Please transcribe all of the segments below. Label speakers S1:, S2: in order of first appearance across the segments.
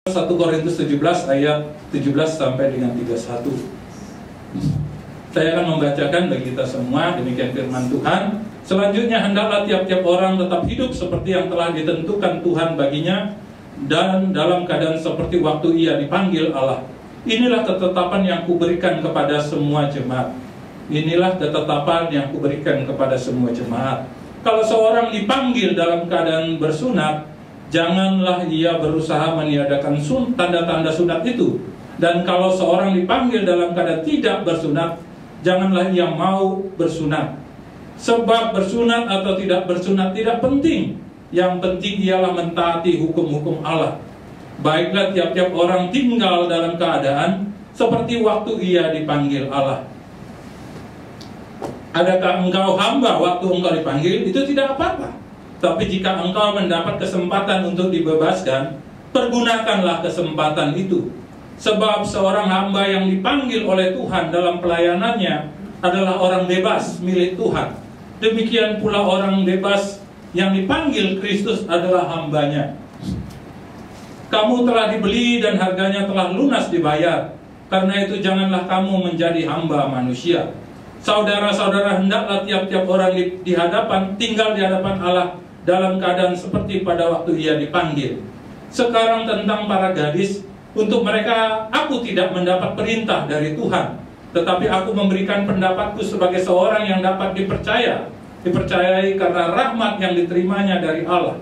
S1: 1 Korintus 17 ayat 17 sampai dengan 31. Saya akan membacakan bagi kita semua, demikian firman Tuhan. Selanjutnya, hendaklah tiap-tiap orang tetap hidup seperti yang telah ditentukan Tuhan baginya, dan dalam keadaan seperti waktu ia dipanggil Allah. Inilah ketetapan yang kuberikan kepada semua jemaat. Inilah ketetapan yang kuberikan kepada semua jemaat. Kalau seorang dipanggil dalam keadaan bersunat, janganlah ia berusaha meniadakan tanda-tanda sunat itu. Dan kalau seorang dipanggil dalam keadaan tidak bersunat, janganlah ia mau bersunat. Sebab bersunat atau tidak bersunat tidak penting. Yang penting ialah mentaati hukum-hukum Allah. Baiklah tiap-tiap orang tinggal dalam keadaan seperti waktu ia dipanggil Allah. Adakah engkau hamba waktu engkau dipanggil? Itu tidak apa-apa. Tapi jika engkau mendapat kesempatan untuk dibebaskan, pergunakanlah kesempatan itu. Sebab seorang hamba yang dipanggil oleh Tuhan dalam pelayanannya adalah orang bebas milik Tuhan. Demikian pula orang bebas yang dipanggil Kristus adalah hambanya. Kamu telah dibeli dan harganya telah lunas dibayar. Karena itu janganlah kamu menjadi hamba manusia. Saudara-saudara, hendaklah tiap-tiap orang tinggal di hadapan Allah dalam keadaan seperti pada waktu ia dipanggil. Sekarang tentang para gadis, untuk mereka aku tidak mendapat perintah dari Tuhan, tetapi aku memberikan pendapatku sebagai seorang yang dapat dipercayai karena rahmat yang diterimanya dari Allah.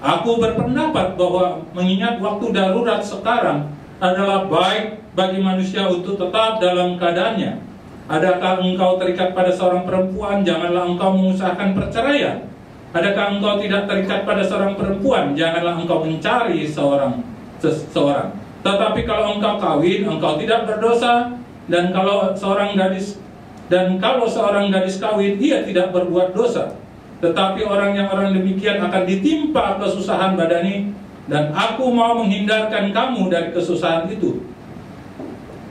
S1: Aku berpendapat bahwa mengingat waktu darurat sekarang adalah baik bagi manusia untuk tetap dalam keadaannya. Adakah engkau terikat pada seorang perempuan, janganlah engkau mengusahakan perceraian. Adakah engkau tidak terikat pada seorang perempuan, janganlah engkau mencari seseorang. Tetapi kalau engkau kawin, engkau tidak berdosa. Dan kalau seorang gadis kawin, ia tidak berbuat dosa. Tetapi orang demikian akan ditimpa kesusahan badani, dan aku mau menghindarkan kamu dari kesusahan itu.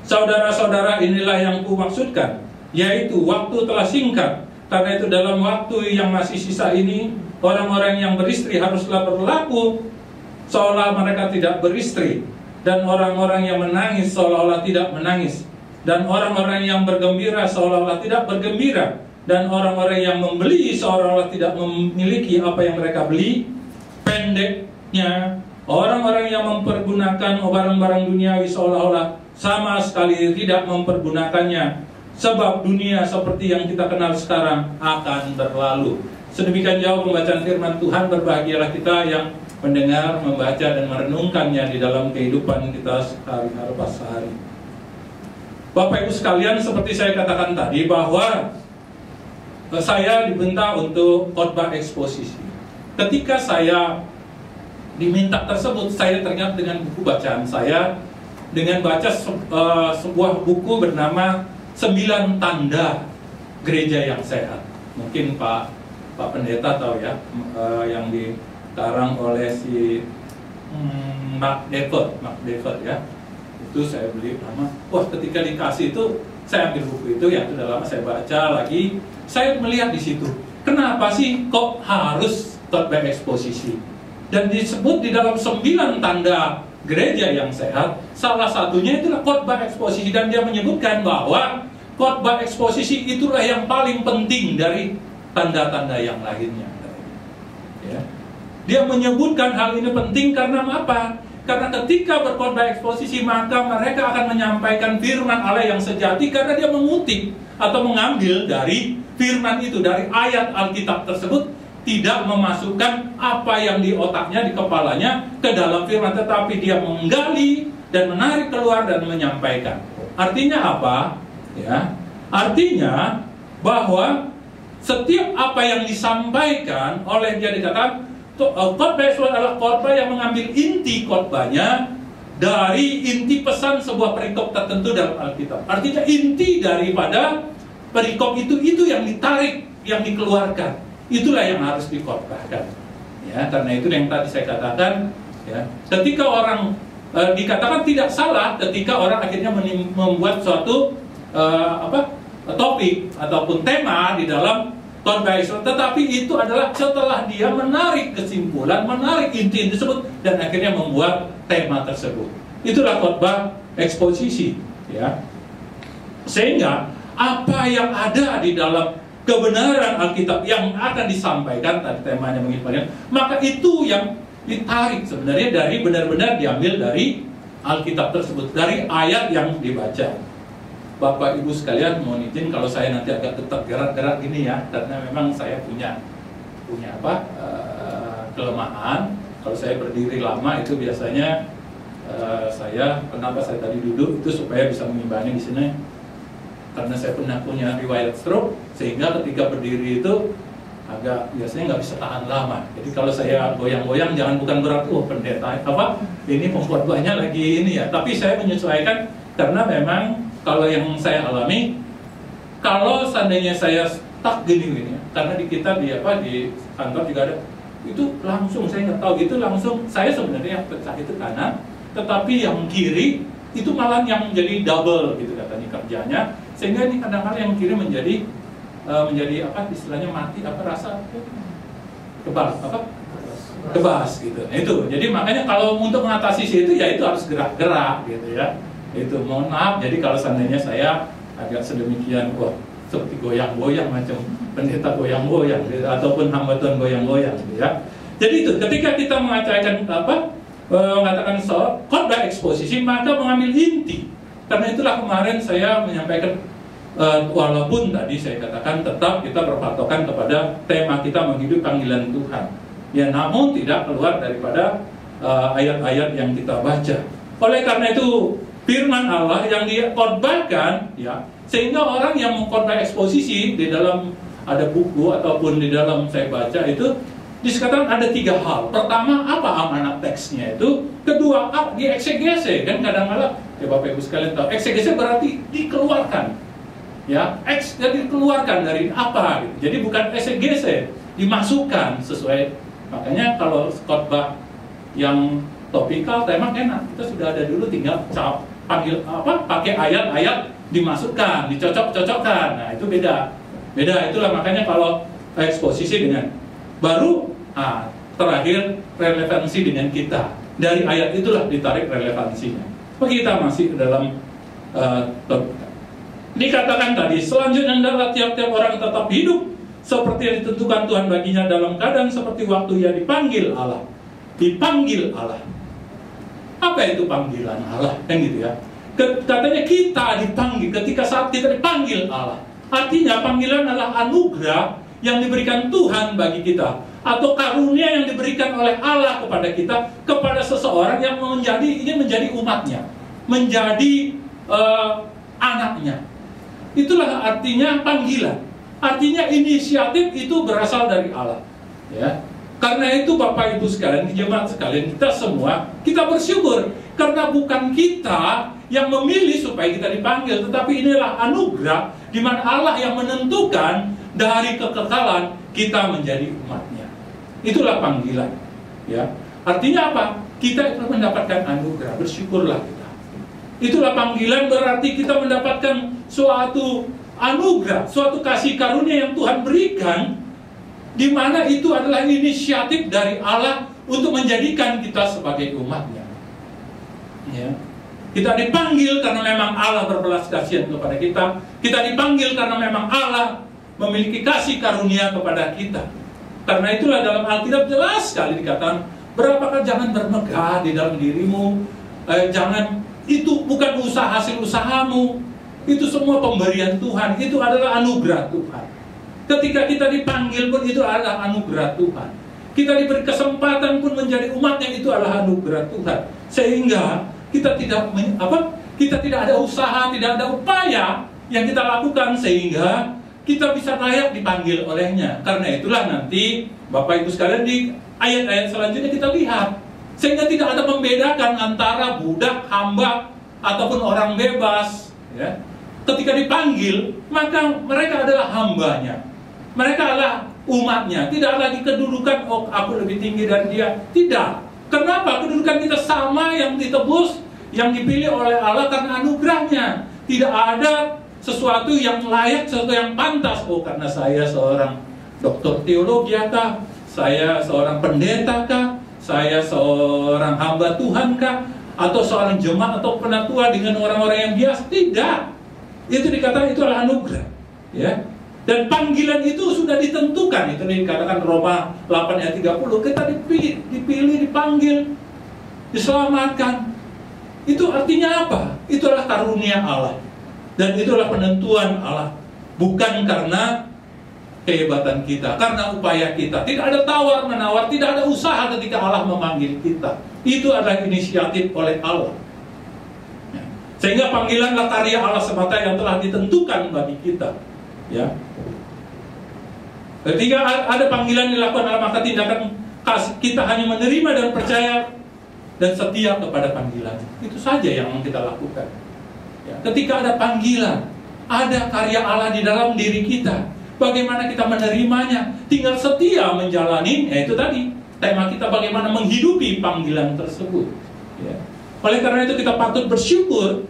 S1: Saudara-saudara, inilah yang kumaksudkan, yaitu waktu telah singkat. Karena itu dalam waktu yang masih sisa ini, orang-orang yang beristri haruslah berlaku seolah mereka tidak beristri, dan orang-orang yang menangis seolah-olah tidak menangis, dan orang-orang yang bergembira seolah-olah tidak bergembira, dan orang-orang yang membeli seolah-olah tidak memiliki apa yang mereka beli. Pendeknya, orang-orang yang mempergunakan barang-barang duniawi seolah-olah sama sekali tidak mempergunakannya, sebab dunia seperti yang kita kenal sekarang akan berlalu. Sedemikian jauh pembacaan firman Tuhan. Berbahagialah kita yang mendengar, membaca, dan merenungkannya di dalam kehidupan kita sehari-hari. Bapak Ibu sekalian, seperti saya katakan tadi bahwa saya diminta untuk khotbah eksposisi. Ketika saya diminta tersebut, saya teringat dengan buku bacaan saya, dengan baca sebuah buku bernama 9 Tanda Gereja yang Sehat. Mungkin Pak Pendeta tahu ya, yang dikarang oleh si Mark Dever ya. Itu saya beli lama. Wah, ketika dikasih itu saya ambil buku itu, ya sudah lama saya baca lagi. Saya melihat di situ, kenapa sih kok harus khotbah eksposisi? Dan disebut di dalam 9 tanda gereja yang sehat, salah satunya itulah khotbah eksposisi. Dan dia menyebutkan bahwa khotbah eksposisi itulah yang paling penting dari tanda-tanda yang lainnya. Ya. Dia menyebutkan hal ini penting karena apa? Karena ketika berkhotbah eksposisi, maka mereka akan menyampaikan firman Allah yang sejati, karena dia mengutip atau mengambil dari firman itu, dari ayat Alkitab tersebut, tidak memasukkan apa yang di otaknya, di kepalanya ke dalam firman, tetapi dia menggali dan menarik keluar dan menyampaikan. Artinya apa? Ya, artinya bahwa setiap apa yang disampaikan oleh dia, dikatakan khotbah itu adalah khotbah yang mengambil inti khotbahnya dari inti pesan sebuah perikop tertentu dalam Alkitab. Artinya inti daripada perikop itu yang ditarik, yang dikeluarkan. Itulah yang harus dikhotbahkan. Ya, karena itu yang tadi saya katakan, ya, ketika orang dikatakan tidak salah ketika orang akhirnya membuat suatu topik ataupun tema di dalam khotbah ekspos, tetapi itu adalah setelah dia menarik kesimpulan, menarik inti tersebut, dan akhirnya membuat tema tersebut. Itulah khotbah eksposisi, ya. Sehingga apa yang ada di dalam kebenaran Alkitab yang akan disampaikan, tadi temanya menginfokan, maka itu yang ditarik sebenarnya dari benar-benar diambil dari Alkitab tersebut, dari ayat yang dibaca. Bapak Ibu sekalian, mohon izin kalau saya nanti agak tetap gerak-gerak gini ya, karena memang saya punya kelemahan. Kalau saya berdiri lama itu biasanya kenapa saya tadi duduk itu supaya bisa mengimbangi di sini. Karena saya pernah punya riwayat stroke, sehingga ketika berdiri itu agak biasanya nggak bisa tahan lama. Jadi kalau saya goyang-goyang jangan bukan berarti pendeta ini pengkhotbahnya lagi ini ya. Tapi saya menyesuaikan karena memang kalau yang saya alami, kalau seandainya saya stuck gini ya, karena di kita di kantor juga ada, itu langsung saya nggak tahu gitu langsung saya sebenarnya yang pecah itu kanan, tetapi yang kiri itu malah yang jadi double gitu katanya kerjanya, sehingga ini kadang-kadang yang kiri menjadi istilahnya mati rasa kebas gitu. Nah, itu jadi makanya kalau untuk mengatasi itu ya itu harus gerak-gerak gitu ya. Itu mohon maaf, jadi kalau seandainya saya agak sedemikian seperti goyang-goyang macam pendeta goyang-goyang gitu, ataupun hamba Tuhan goyang-goyang gitu ya. Jadi itu ketika kita mengatakan khotbah eksposisi, maka mengambil inti. Karena itulah kemarin saya menyampaikan walaupun tadi saya katakan tetap kita berpatokan kepada tema kita menghidupi panggilan Tuhan, ya, namun tidak keluar daripada ayat-ayat yang kita baca. Oleh karena itu firman Allah yang dikhotbahkan, ya, sehingga orang yang mengkhotbah eksposisi di dalam ada buku ataupun di dalam saya baca itu disebutkan ada 3 hal. Pertama, apa amanat teksnya itu. Kedua, di eksegese, kan kadang-kadang ya Bapak Ibu sekalian tahu, eksegese berarti dikeluarkan. Ya, jadi dikeluarkan dari apa gitu. Jadi bukan eksegese, dimasukkan sesuai. Makanya kalau khotbah yang topikal tema enak, kita sudah ada dulu, tinggal pakai ayat-ayat dimasukkan, dicocok-cocokkan. Nah, itu beda. Itulah makanya kalau eksposisi dengan baru terakhir relevansi dengan kita. Dari ayat itulah ditarik relevansinya. Kita masih dalam dikatakan tadi, selanjutnya adalah tiap-tiap orang tetap hidup seperti yang ditentukan Tuhan baginya dalam keadaan seperti waktu ia dipanggil Allah. Dipanggil Allah. Apa itu panggilan Allah? Kan gitu ya. Katanya kita dipanggil ketika saat kita dipanggil Allah. Artinya panggilan adalah anugerah yang diberikan Tuhan bagi kita, atau karunia yang diberikan oleh Allah kepada kita, kepada seseorang yang ingin menjadi umatnya, menjadi anaknya. Itulah artinya panggilan. Artinya inisiatif itu berasal dari Allah, ya. Karena itu Bapak Ibu sekalian, jemaat sekalian, kita semua kita bersyukur karena bukan kita yang memilih supaya kita dipanggil, tetapi inilah anugerah di mana Allah yang menentukan dari kekekalan kita menjadi umatnya. Itulah panggilan, ya. Artinya apa? Kita itu mendapatkan anugerah, bersyukurlah kita. Itulah panggilan, berarti kita mendapatkan suatu anugerah, suatu kasih karunia yang Tuhan berikan, di mana itu adalah inisiatif dari Allah untuk menjadikan kita sebagai umatnya. Ya. Kita dipanggil karena memang Allah berbelas kasihan kepada kita. Kita dipanggil karena memang Allah memiliki kasih karunia kepada kita. Karena itulah dalam Alkitab jelas sekali dikatakan, berapakah jangan bermegah di dalam dirimu, jangan, itu bukan hasil usahamu, itu semua pemberian Tuhan, itu adalah anugerah Tuhan. Ketika kita dipanggil pun itu adalah anugerah Tuhan. Kita diberi kesempatan pun menjadi umatnya, itu adalah anugerah Tuhan. Sehingga kita tidak ada usaha, tidak ada upaya yang kita lakukan sehingga kita bisa layak dipanggil olehnya. Karena itulah nanti Bapak Ibu sekalian di ayat-ayat selanjutnya kita lihat, sehingga tidak ada membedakan antara budak, hamba, ataupun orang bebas, ya. Ketika dipanggil, maka mereka adalah hambanya, mereka adalah umatnya. Tidak lagi kedudukan, oh aku lebih tinggi dari dia. Tidak. Kenapa? Kedudukan kita sama, yang ditebus, yang dipilih oleh Allah karena anugerahnya. Tidak ada sesuatu yang layak, sesuatu yang pantas. Oh, karena saya seorang doktor teologi kah? Saya seorang pendeta kah? Saya seorang hamba Tuhan kah? Atau seorang jemaat atau penatua dengan orang-orang yang biasa? Tidak. Itu dikatakan itu adalah anugerah. Ya. Dan panggilan itu sudah ditentukan. Itu dikatakan Roma 8 ayat 30. Kita dipilih, dipanggil, diselamatkan. Itu artinya apa? Itu adalah karunia Allah. Dan itulah penentuan Allah. Bukan karena kehebatan kita, karena upaya kita. Tidak ada tawar-menawar, tidak ada usaha ketika Allah memanggil kita. Itu adalah inisiatif oleh Allah. Sehingga panggilanlah karya Allah semata yang telah ditentukan bagi kita. Ya. Ketika ada panggilan dilakukan dalam maka tindakan kasih, kita hanya menerima dan percaya dan setia kepada panggilan. Itu saja yang kita lakukan. Ya. Ketika ada panggilan, ada karya Allah di dalam diri kita. Bagaimana kita menerimanya? Tinggal setia menjalani, yaitu tadi tema kita bagaimana menghidupi panggilan tersebut. Ya. Oleh karena itu kita patut bersyukur,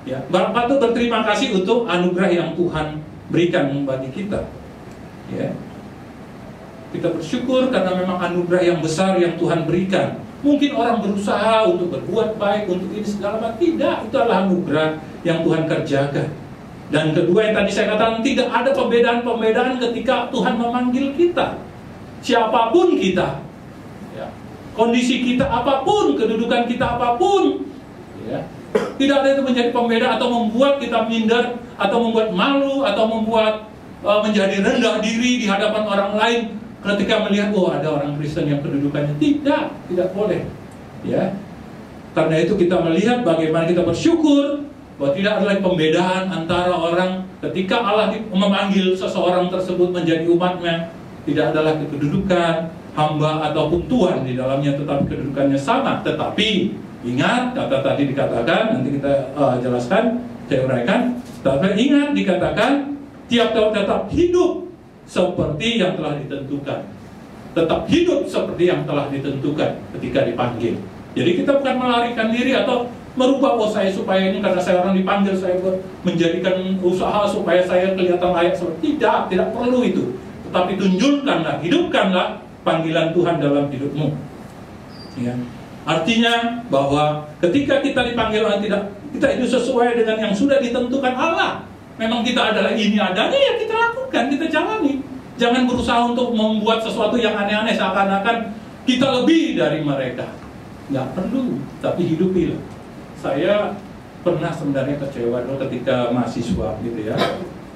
S1: ya, patut berterima kasih untuk anugerah yang Tuhan berikan bagi kita. Ya. Kita bersyukur karena memang anugerah yang besar yang Tuhan berikan. Mungkin orang berusaha untuk berbuat baik, untuk ini segala macam. Tidak, itu adalah anugerah yang Tuhan kerjakan. Dan kedua yang tadi saya katakan, tidak ada pembedaan-pembedaan ketika Tuhan memanggil kita. Siapapun kita, ya, kondisi kita apapun, kedudukan kita apapun, ya, tidak ada itu menjadi pembeda atau membuat kita minder, atau membuat malu, atau membuat menjadi rendah diri di hadapan orang lain ketika melihat, oh ada orang Kristen yang kedudukannya. Tidak boleh. Ya. Karena itu kita melihat bagaimana kita bersyukur bahwa tidak ada lagi pembedaan antara orang ketika Allah memanggil seseorang tersebut menjadi umatnya. Tidak ada lagi kedudukan hamba ataupun Tuhan di dalamnya, tetapi kedudukannya sama. Tetapi ingat, kata tadi dikatakan, nanti kita jelaskan, saya uraikan. Tapi ingat dikatakan tiap-tiap tetap hidup seperti yang telah ditentukan. Tetap hidup seperti yang telah ditentukan ketika dipanggil. Jadi kita bukan melarikan diri atau merubah, oh saya supaya ini karena saya orang dipanggil, saya menjadikan usaha supaya saya kelihatan layak. Tidak perlu itu. Tetapi tunjukkanlah, hidupkanlah panggilan Tuhan dalam hidupmu. Ya. Artinya bahwa ketika kita dipanggil oleh kita itu sesuai dengan yang sudah ditentukan Allah. Memang kita adalah ini adanya, ya kita lakukan, kita jalani. Jangan berusaha untuk membuat sesuatu yang aneh-aneh seakan-akan kita lebih dari mereka. Nggak perlu, tapi hidupilah. Saya pernah sebenarnya kecewa dulu ketika mahasiswa gitu ya.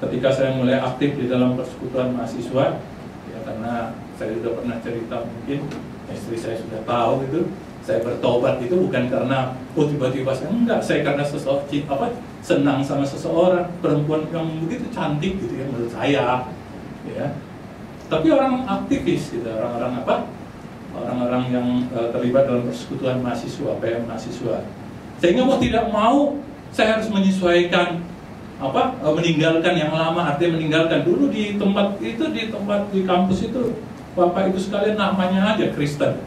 S1: Ketika saya mulai aktif di dalam persekutuan mahasiswa, ya karena saya sudah pernah cerita, mungkin istri saya sudah tahu itu, saya bertobat itu bukan karena tiba-tiba saya karena senang sama seseorang, perempuan yang begitu cantik gitu ya menurut saya, ya. Tapi orang aktivis gitu, orang-orang yang terlibat dalam persekutuan mahasiswa, PM mahasiswa. Sehingga mau tidak mau saya harus menyesuaikan meninggalkan yang lama, artinya meninggalkan dulu di tempat di kampus itu Bapak Ibu sekalian namanya aja Kristen.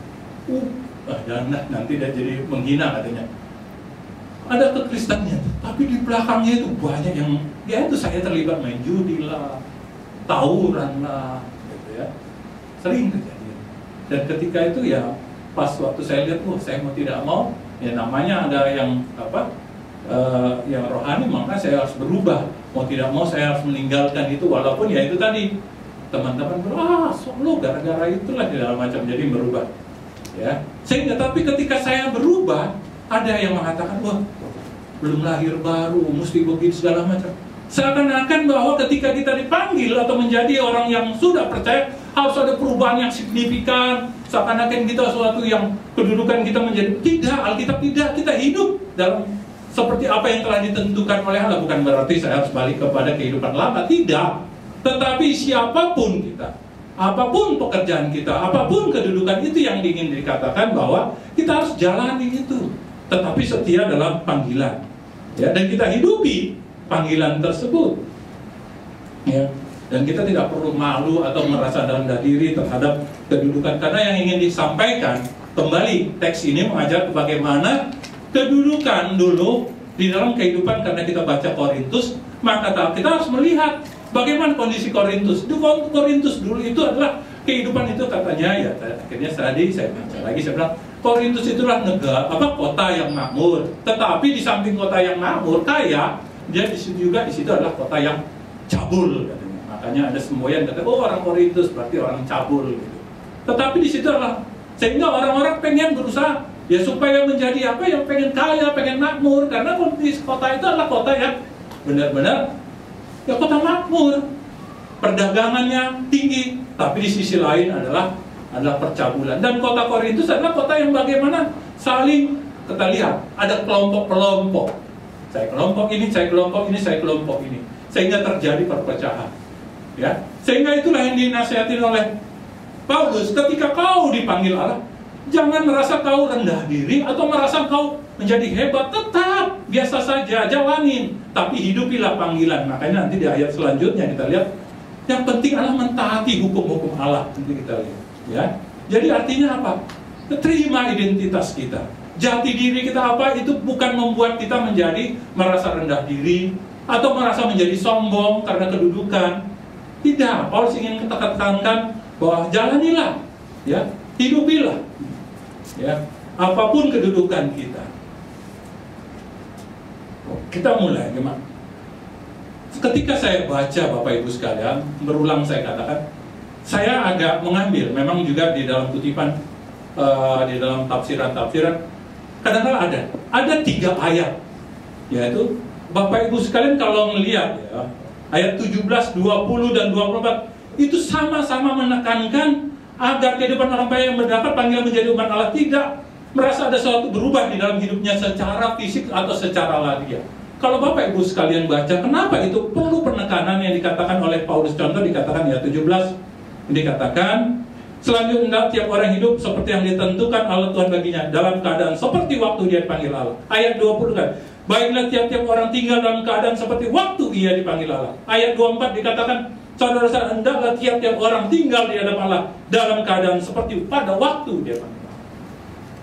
S1: Jangan nanti dia jadi menghina katanya. Ada kekristennya, tapi di belakangnya itu banyak yang ya itu saya terlibat main judi lah, tawuran lah, gitu ya. Sering terjadi. Dan ketika itu ya pas waktu saya lihat, saya mau tidak mau, ya namanya ada yang yang rohani, maka saya harus berubah. Mau tidak mau saya harus meninggalkan itu, walaupun ya itu tadi teman-teman lo gara-gara itulah segala macam, jadi berubah. Ya, sehingga tapi ketika saya berubah, ada yang mengatakan, belum lahir baru, mesti begitu segala macam. Seakan-akan bahwa ketika kita dipanggil atau menjadi orang yang sudah percaya, harus ada perubahan yang signifikan. Seakan-akan kita sesuatu yang kedudukan kita menjadi tidak, Alkitab tidak, kita hidup dalam seperti apa yang telah ditentukan oleh Allah. Bukan berarti saya harus balik kepada kehidupan lama, tidak. Tetapi siapapun kita, apapun pekerjaan kita, apapun kedudukan itu yang ingin dikatakan bahwa kita harus jalani itu, tetapi setia dalam panggilan, ya, dan kita hidupi panggilan tersebut, ya, dan kita tidak perlu malu atau merasa rendah diri terhadap kedudukan, karena yang ingin disampaikan kembali teks ini mengajar bagaimana kedudukan dulu di dalam kehidupan. Karena kita baca Korintus, maka kita harus melihat Bagaimana kondisi Korintus? Korintus dulu itu adalah kehidupan itu katanya ya. Akhirnya tadi saya baca lagi, saya bilang Korintus itulah kota yang makmur. Tetapi di samping kota yang makmur kaya, dia di situ adalah kota yang cabul katanya. Makanya ada semboyan kata, oh orang Korintus berarti orang cabul gitu. Tetapi di situ adalah sehingga orang-orang pengen berusaha ya supaya menjadi apa yang pengen kaya, pengen makmur, karena kondisi kota itu adalah kota yang benar-benar ya kota makmur, perdagangannya tinggi, tapi di sisi lain adalah percabulan. Dan kota Korintus adalah kota yang bagaimana saling kita lihat ada kelompok-kelompok, saya kelompok ini, saya kelompok ini, saya kelompok ini, sehingga terjadi perpecahan. Ya, sehingga itulah yang dinasihatin oleh Paulus, ketika kau dipanggil Allah, jangan merasa kau rendah diri atau merasa kau menjadi hebat, tetap biasa saja, jalanin, tapi hidupilah panggilan. Makanya nanti di ayat selanjutnya kita lihat, yang penting adalah mentaati hukum-hukum Allah. Nanti kita lihat, ya. Jadi artinya apa? Terima identitas kita, jati diri kita apa, itu bukan membuat kita menjadi merasa rendah diri atau merasa menjadi sombong karena kedudukan. Tidak, Paulus ingin tekankan bahwa jalanilah, ya, hidupilah, ya, apapun kedudukan kita. Kita mulai, gimana? Ketika saya baca Bapak Ibu sekalian, berulang saya katakan, saya agak mengambil, memang juga di dalam kutipan, di dalam tafsiran-tafsiran, kadang-kadang ada 3 ayat, yaitu Bapak Ibu sekalian kalau melihat ya, ayat 17, 20 dan 24 itu sama-sama menekankan agar kehidupan orang percaya yang mendapat panggilan menjadi umat Allah tidak merasa ada sesuatu berubah di dalam hidupnya secara fisik atau secara lahiriah. Kalau Bapak Ibu sekalian baca, kenapa itu perlu penekanan yang dikatakan oleh Paulus? Contoh dikatakan ya 17, dikatakan selanjutnya tiap orang hidup seperti yang ditentukan Allah Tuhan baginya dalam keadaan seperti waktu dia dipanggil Allah. Ayat 20 kan, baiklah tiap-tiap orang tinggal dalam keadaan seperti waktu ia dipanggil Allah. Ayat 24 dikatakan, saudara-saudara, hendaklah tiap-tiap orang tinggal di hadapan Allah dalam keadaan seperti pada waktu dia panggil Allah.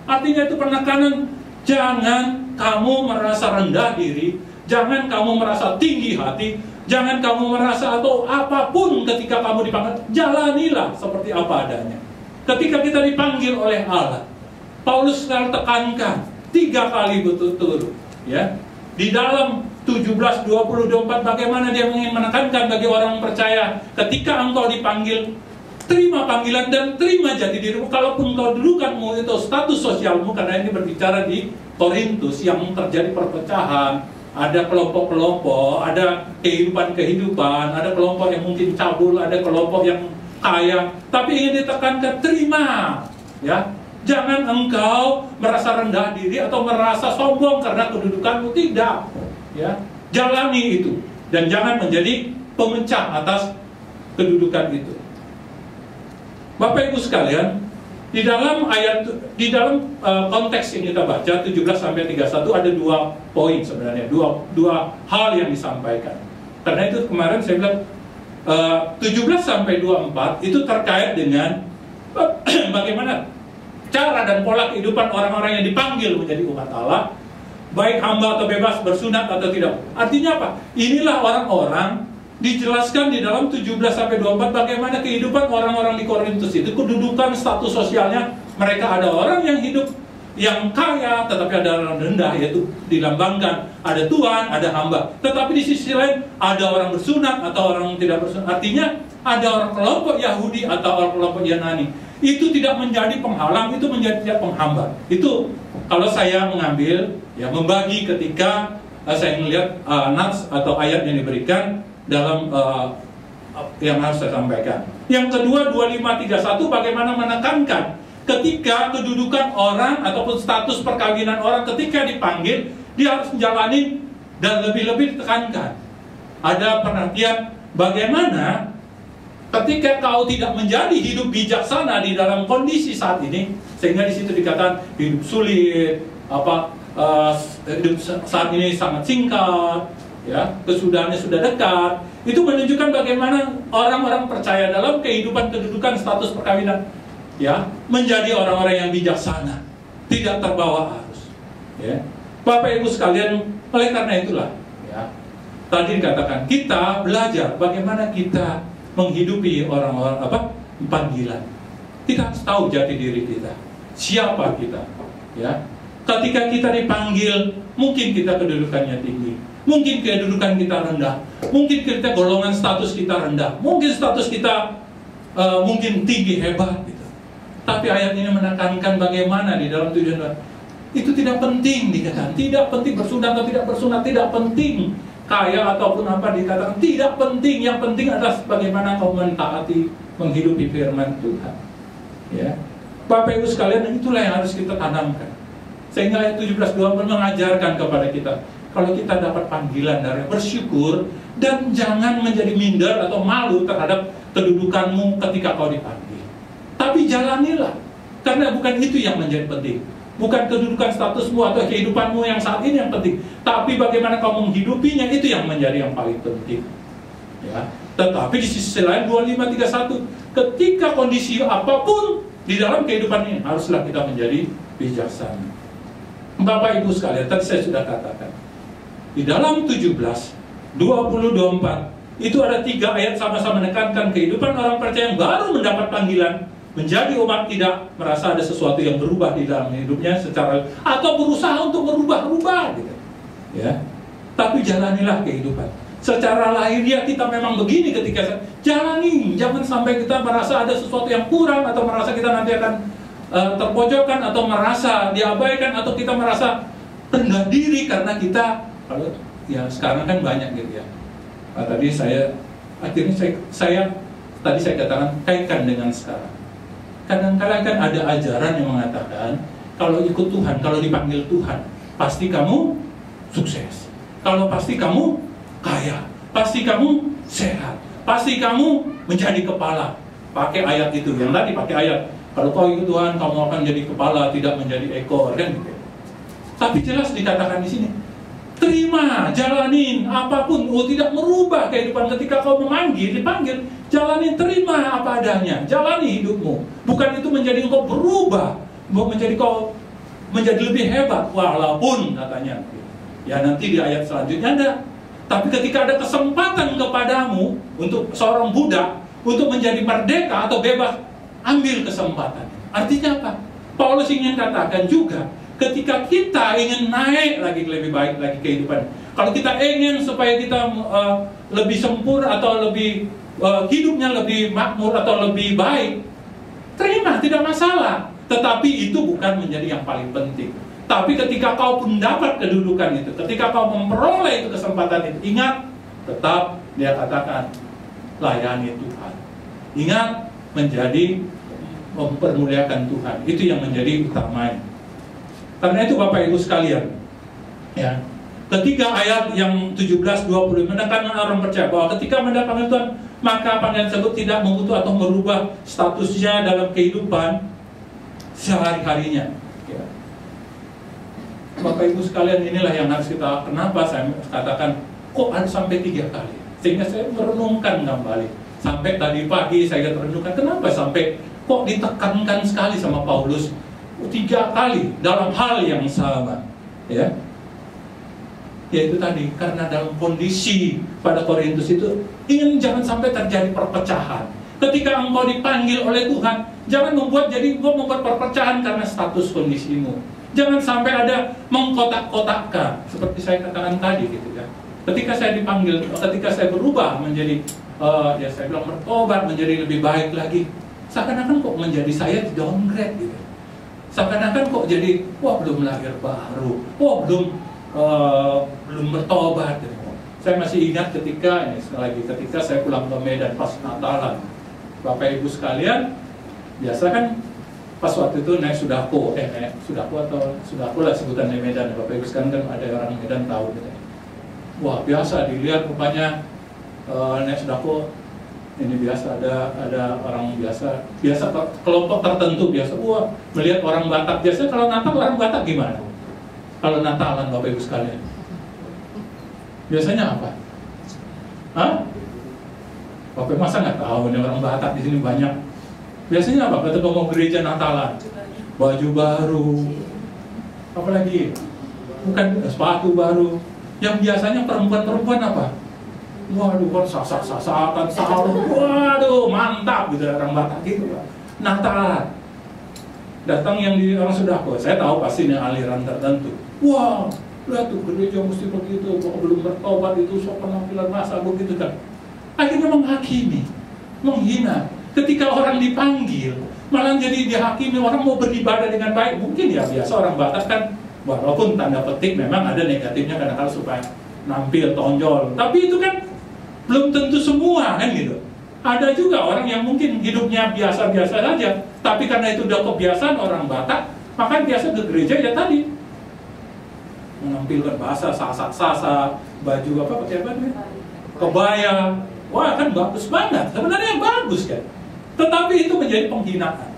S1: Artinya itu penekanan, jangan kamu merasa rendah diri, jangan kamu merasa tinggi hati, jangan kamu merasa atau apapun ketika kamu dipanggil, jalanilah seperti apa adanya. Ketika kita dipanggil oleh Allah, Paulus selalu tekankan 3 kali betul-betul, ya, di dalam 17, 20, 24 bagaimana dia ingin menekankan bagi orang percaya, ketika engkau dipanggil, terima panggilan dan terima jati dirimu, kalaupun kau dudukanmu itu status sosialmu, karena ini berbicara di Korintus yang terjadi perpecahan, ada kelompok-kelompok, ada kehidupan-kehidupan, ada kelompok yang mungkin cabul, ada kelompok yang kaya, tapi ingin ditekankan terima, ya. Jangan engkau merasa rendah diri atau merasa sombong karena kedudukanmu, tidak, ya. Jalani itu dan jangan menjadi pemecah atas kedudukan itu. Bapak Ibu sekalian, di dalam konteks yang kita baca 17 sampai 31 ada 2 poin sebenarnya, dua hal yang disampaikan. Karena itu kemarin saya bilang 17 sampai 24 itu terkait dengan bagaimana cara dan pola kehidupan orang-orang yang dipanggil menjadi umat Allah, baik hamba atau bebas, bersunat atau tidak. Artinya apa? Inilah orang-orang, dijelaskan di dalam 17-24 bagaimana kehidupan orang-orang di Korintus itu, kedudukan status sosialnya. Mereka ada orang yang hidup yang kaya, tetapi ada orang rendah, yaitu dilambangkan ada Tuhan, ada hamba. Tetapi di sisi lain ada orang bersunat atau orang tidak bersunat. Artinya ada orang kelompok Yahudi atau orang kelompok Yunani. Itu tidak menjadi penghalang, itu menjadi tidak penghambat. Itu kalau saya mengambil, ya, membagi ketika saya melihat nats atau ayat yang diberikan dalam yang harus saya sampaikan. Yang kedua 2531 bagaimana menekankan ketika kedudukan orang ataupun status perkawinan orang ketika dipanggil dia harus menjalani, dan lebih-lebih ditekankan ada perhatian bagaimana ketika kau tidak menjadi hidup bijaksana di dalam kondisi saat ini, sehingga di situ dikatakan hidup sulit, hidup saat ini sangat singkat, ya, kesudahannya sudah dekat. Itu menunjukkan bagaimana orang-orang percaya dalam kehidupan kedudukan status perkawinan, ya, menjadi orang-orang yang bijaksana, tidak terbawa arus. Ya. Bapak Ibu sekalian, oleh karena itulah, ya, tadi dikatakan kita belajar bagaimana kita menghidupi orang-orang panggilan. Kita harus tahu jati diri kita, siapa kita, ya. Ketika kita dipanggil, mungkin kita kedudukannya tinggi, mungkin kedudukan kita rendah, mungkin kita golongan status kita rendah, mungkin status kita mungkin tinggi hebat gitu. Tapi ayat ini menekankan bagaimana di dalam tujuan itu tidak penting dikatakan, tidak penting bersunat atau tidak bersunat, tidak penting kaya ataupun apa dikatakan, tidak penting. Yang penting adalah bagaimana kau mentaati, menghidupi firman Tuhan. Ya, Bapak Ibu sekalian, itulah yang harus kita tanamkan. Sehingga ayat 17:20 mengajarkan kepada kita, kalau kita dapat panggilan dari bersyukur dan jangan menjadi minder atau malu terhadap kedudukanmu ketika kau dipanggil. Tapi jalanilah, karena bukan itu yang menjadi penting. Bukan kedudukan statusmu atau kehidupanmu yang saat ini yang penting, tapi bagaimana kau menghidupinya, itu yang menjadi yang paling penting. Ya. Tetapi di sisi lain 25:31, ketika kondisi apapun di dalam kehidupan ini, haruslah kita menjadi bijaksana. Bapak Ibu sekalian, tadi saya sudah katakan, di dalam 17, 20, 24, itu ada 3 ayat sama-sama menekankan kehidupan orang percaya yang baru mendapat panggilan menjadi umat tidak merasa ada sesuatu yang berubah di dalam hidupnya secara atau berusaha untuk merubah-rubah gitu. Ya. Tapi jalanilah kehidupan. Secara lahiriah kita memang begini ketika jalani, jangan sampai kita merasa ada sesuatu yang kurang atau merasa kita nanti akan terpojokkan atau merasa diabaikan atau kita merasa rendah diri karena kita ya sekarang kan banyak gitu ya. Tadi saya katakan kaitkan dengan sekarang. Kadang-kadang kan ada ajaran yang mengatakan kalau ikut Tuhan, kalau dipanggil Tuhan, pasti kamu sukses. Kalau pasti kamu kaya, pasti kamu sehat, pasti kamu menjadi kepala. Pakai ayat itu, yang tadi pakai ayat. Kalau kau ikut Tuhan, kamu akan jadi kepala, tidak menjadi ekor, kan gitu. Tapi jelas dikatakan di sini, terima, jalanin apapun, tidak merubah kehidupan ketika kau dipanggil, jalanin, terima apa adanya, jalani hidupmu. Bukan itu menjadi engkau berubah, menjadi kau menjadi lebih hebat, walaupun katanya, ya nanti di ayat selanjutnya ada. Tapi ketika ada kesempatan kepadamu untuk seorang budak untuk menjadi merdeka atau bebas, ambil kesempatan. Artinya apa? Paulus ingin katakan juga, ketika kita ingin naik lagi lebih baik lagi kehidupan, kalau kita ingin supaya kita lebih sempurna atau lebih hidupnya lebih makmur atau lebih baik, terima, tidak masalah. Tetapi itu bukan menjadi yang paling penting. Tapi ketika kau pun dapat kedudukan itu, ketika kau memperoleh itu kesempatan itu, ingat, tetap dia katakan layani Tuhan. Ingat, menjadi mempermuliakan Tuhan. Itu yang menjadi utamanya. Karena itu Bapak Ibu sekalian, ya, ketiga ayat yang 17-20 menekankan orang percaya bahwa ketika mendapatkan Tuhan, maka panggilan tersebut tidak membutuhkan atau merubah statusnya dalam kehidupan sehari-harinya. Ya. Bapak Ibu sekalian, inilah yang harus kita, kenapa saya katakan kok harus sampai 3 kali, sehingga saya merenungkan kembali. Sampai tadi pagi saya renungkan, kenapa sampai kok ditekankan sekali sama Paulus 3 kali dalam hal yang sama, ya. Yaitu tadi, karena dalam kondisi pada Korintus itu ingin jangan sampai terjadi perpecahan. Ketika engkau dipanggil oleh Tuhan, jangan membuat perpecahan karena status kondisimu. Jangan sampai ada mengkotak-kotakkan, seperti saya katakan tadi gitu ya. Ketika saya dipanggil, ketika saya berubah menjadi ya saya bilang bertobat menjadi lebih baik lagi, seakan-akan kok menjadi saya di downgrade gitu. Seakan-akan kok jadi wah belum lahir baru, wah belum bertobat gitu. Saya masih ingat ketika ketika saya pulang ke Medan pas Natalan, Bapak Ibu sekalian, biasa kan pas waktu itu naik Sudako lah sebutan di Medan. Bapak Ibu sekalian kan ada orang Medan tahu gitu. Wah biasa dilihat rupanya naik Sudako ini biasa ada orang biasa kelompok tertentu biasa melihat orang Batak. Biasanya kalau Natal orang Batak gimana? Kalau Natalan Bapak Ibu sekalian, biasanya apa? Hah? Bapak masa nggak tahu nih orang Batak di sini banyak. Biasanya apa? Ketika mau gereja Natalan, baju baru, apalagi bukan sepatu baru, Yang biasanya perempuan-perempuan apa? Waduh, kan sasak-sasakan, sahur, waduh, mantap gitu orang Batak gitu Pak. Natalan. Datang yang di orang Sudako, saya tahu pasti ini aliran tertentu. Wah, lihat tuh gereja mesti begitu, kok belum bertobat itu sok penampilan masa begitu kan. Akhirnya menghakimi, menghina. Ketika orang dipanggil, malah jadi dihakimi, orang mau beribadah dengan baik. Mungkin ya biasa orang Batak kan, walaupun tanda petik memang ada negatifnya kadang-kadang supaya nampil, tonjol. Tapi itu kan belum tentu semua kan gitu. Ada juga orang yang mungkin hidupnya biasa-biasa saja, tapi karena itu udah kebiasaan orang Batak, maka biasa ke gereja ya tadi menampilkan bahasa sasak-sasak, baju apa pakai apa nih? Kebaya. Wah, kan bagus banget. Sebenarnya bagus kan. Tetapi itu menjadi penghinaan.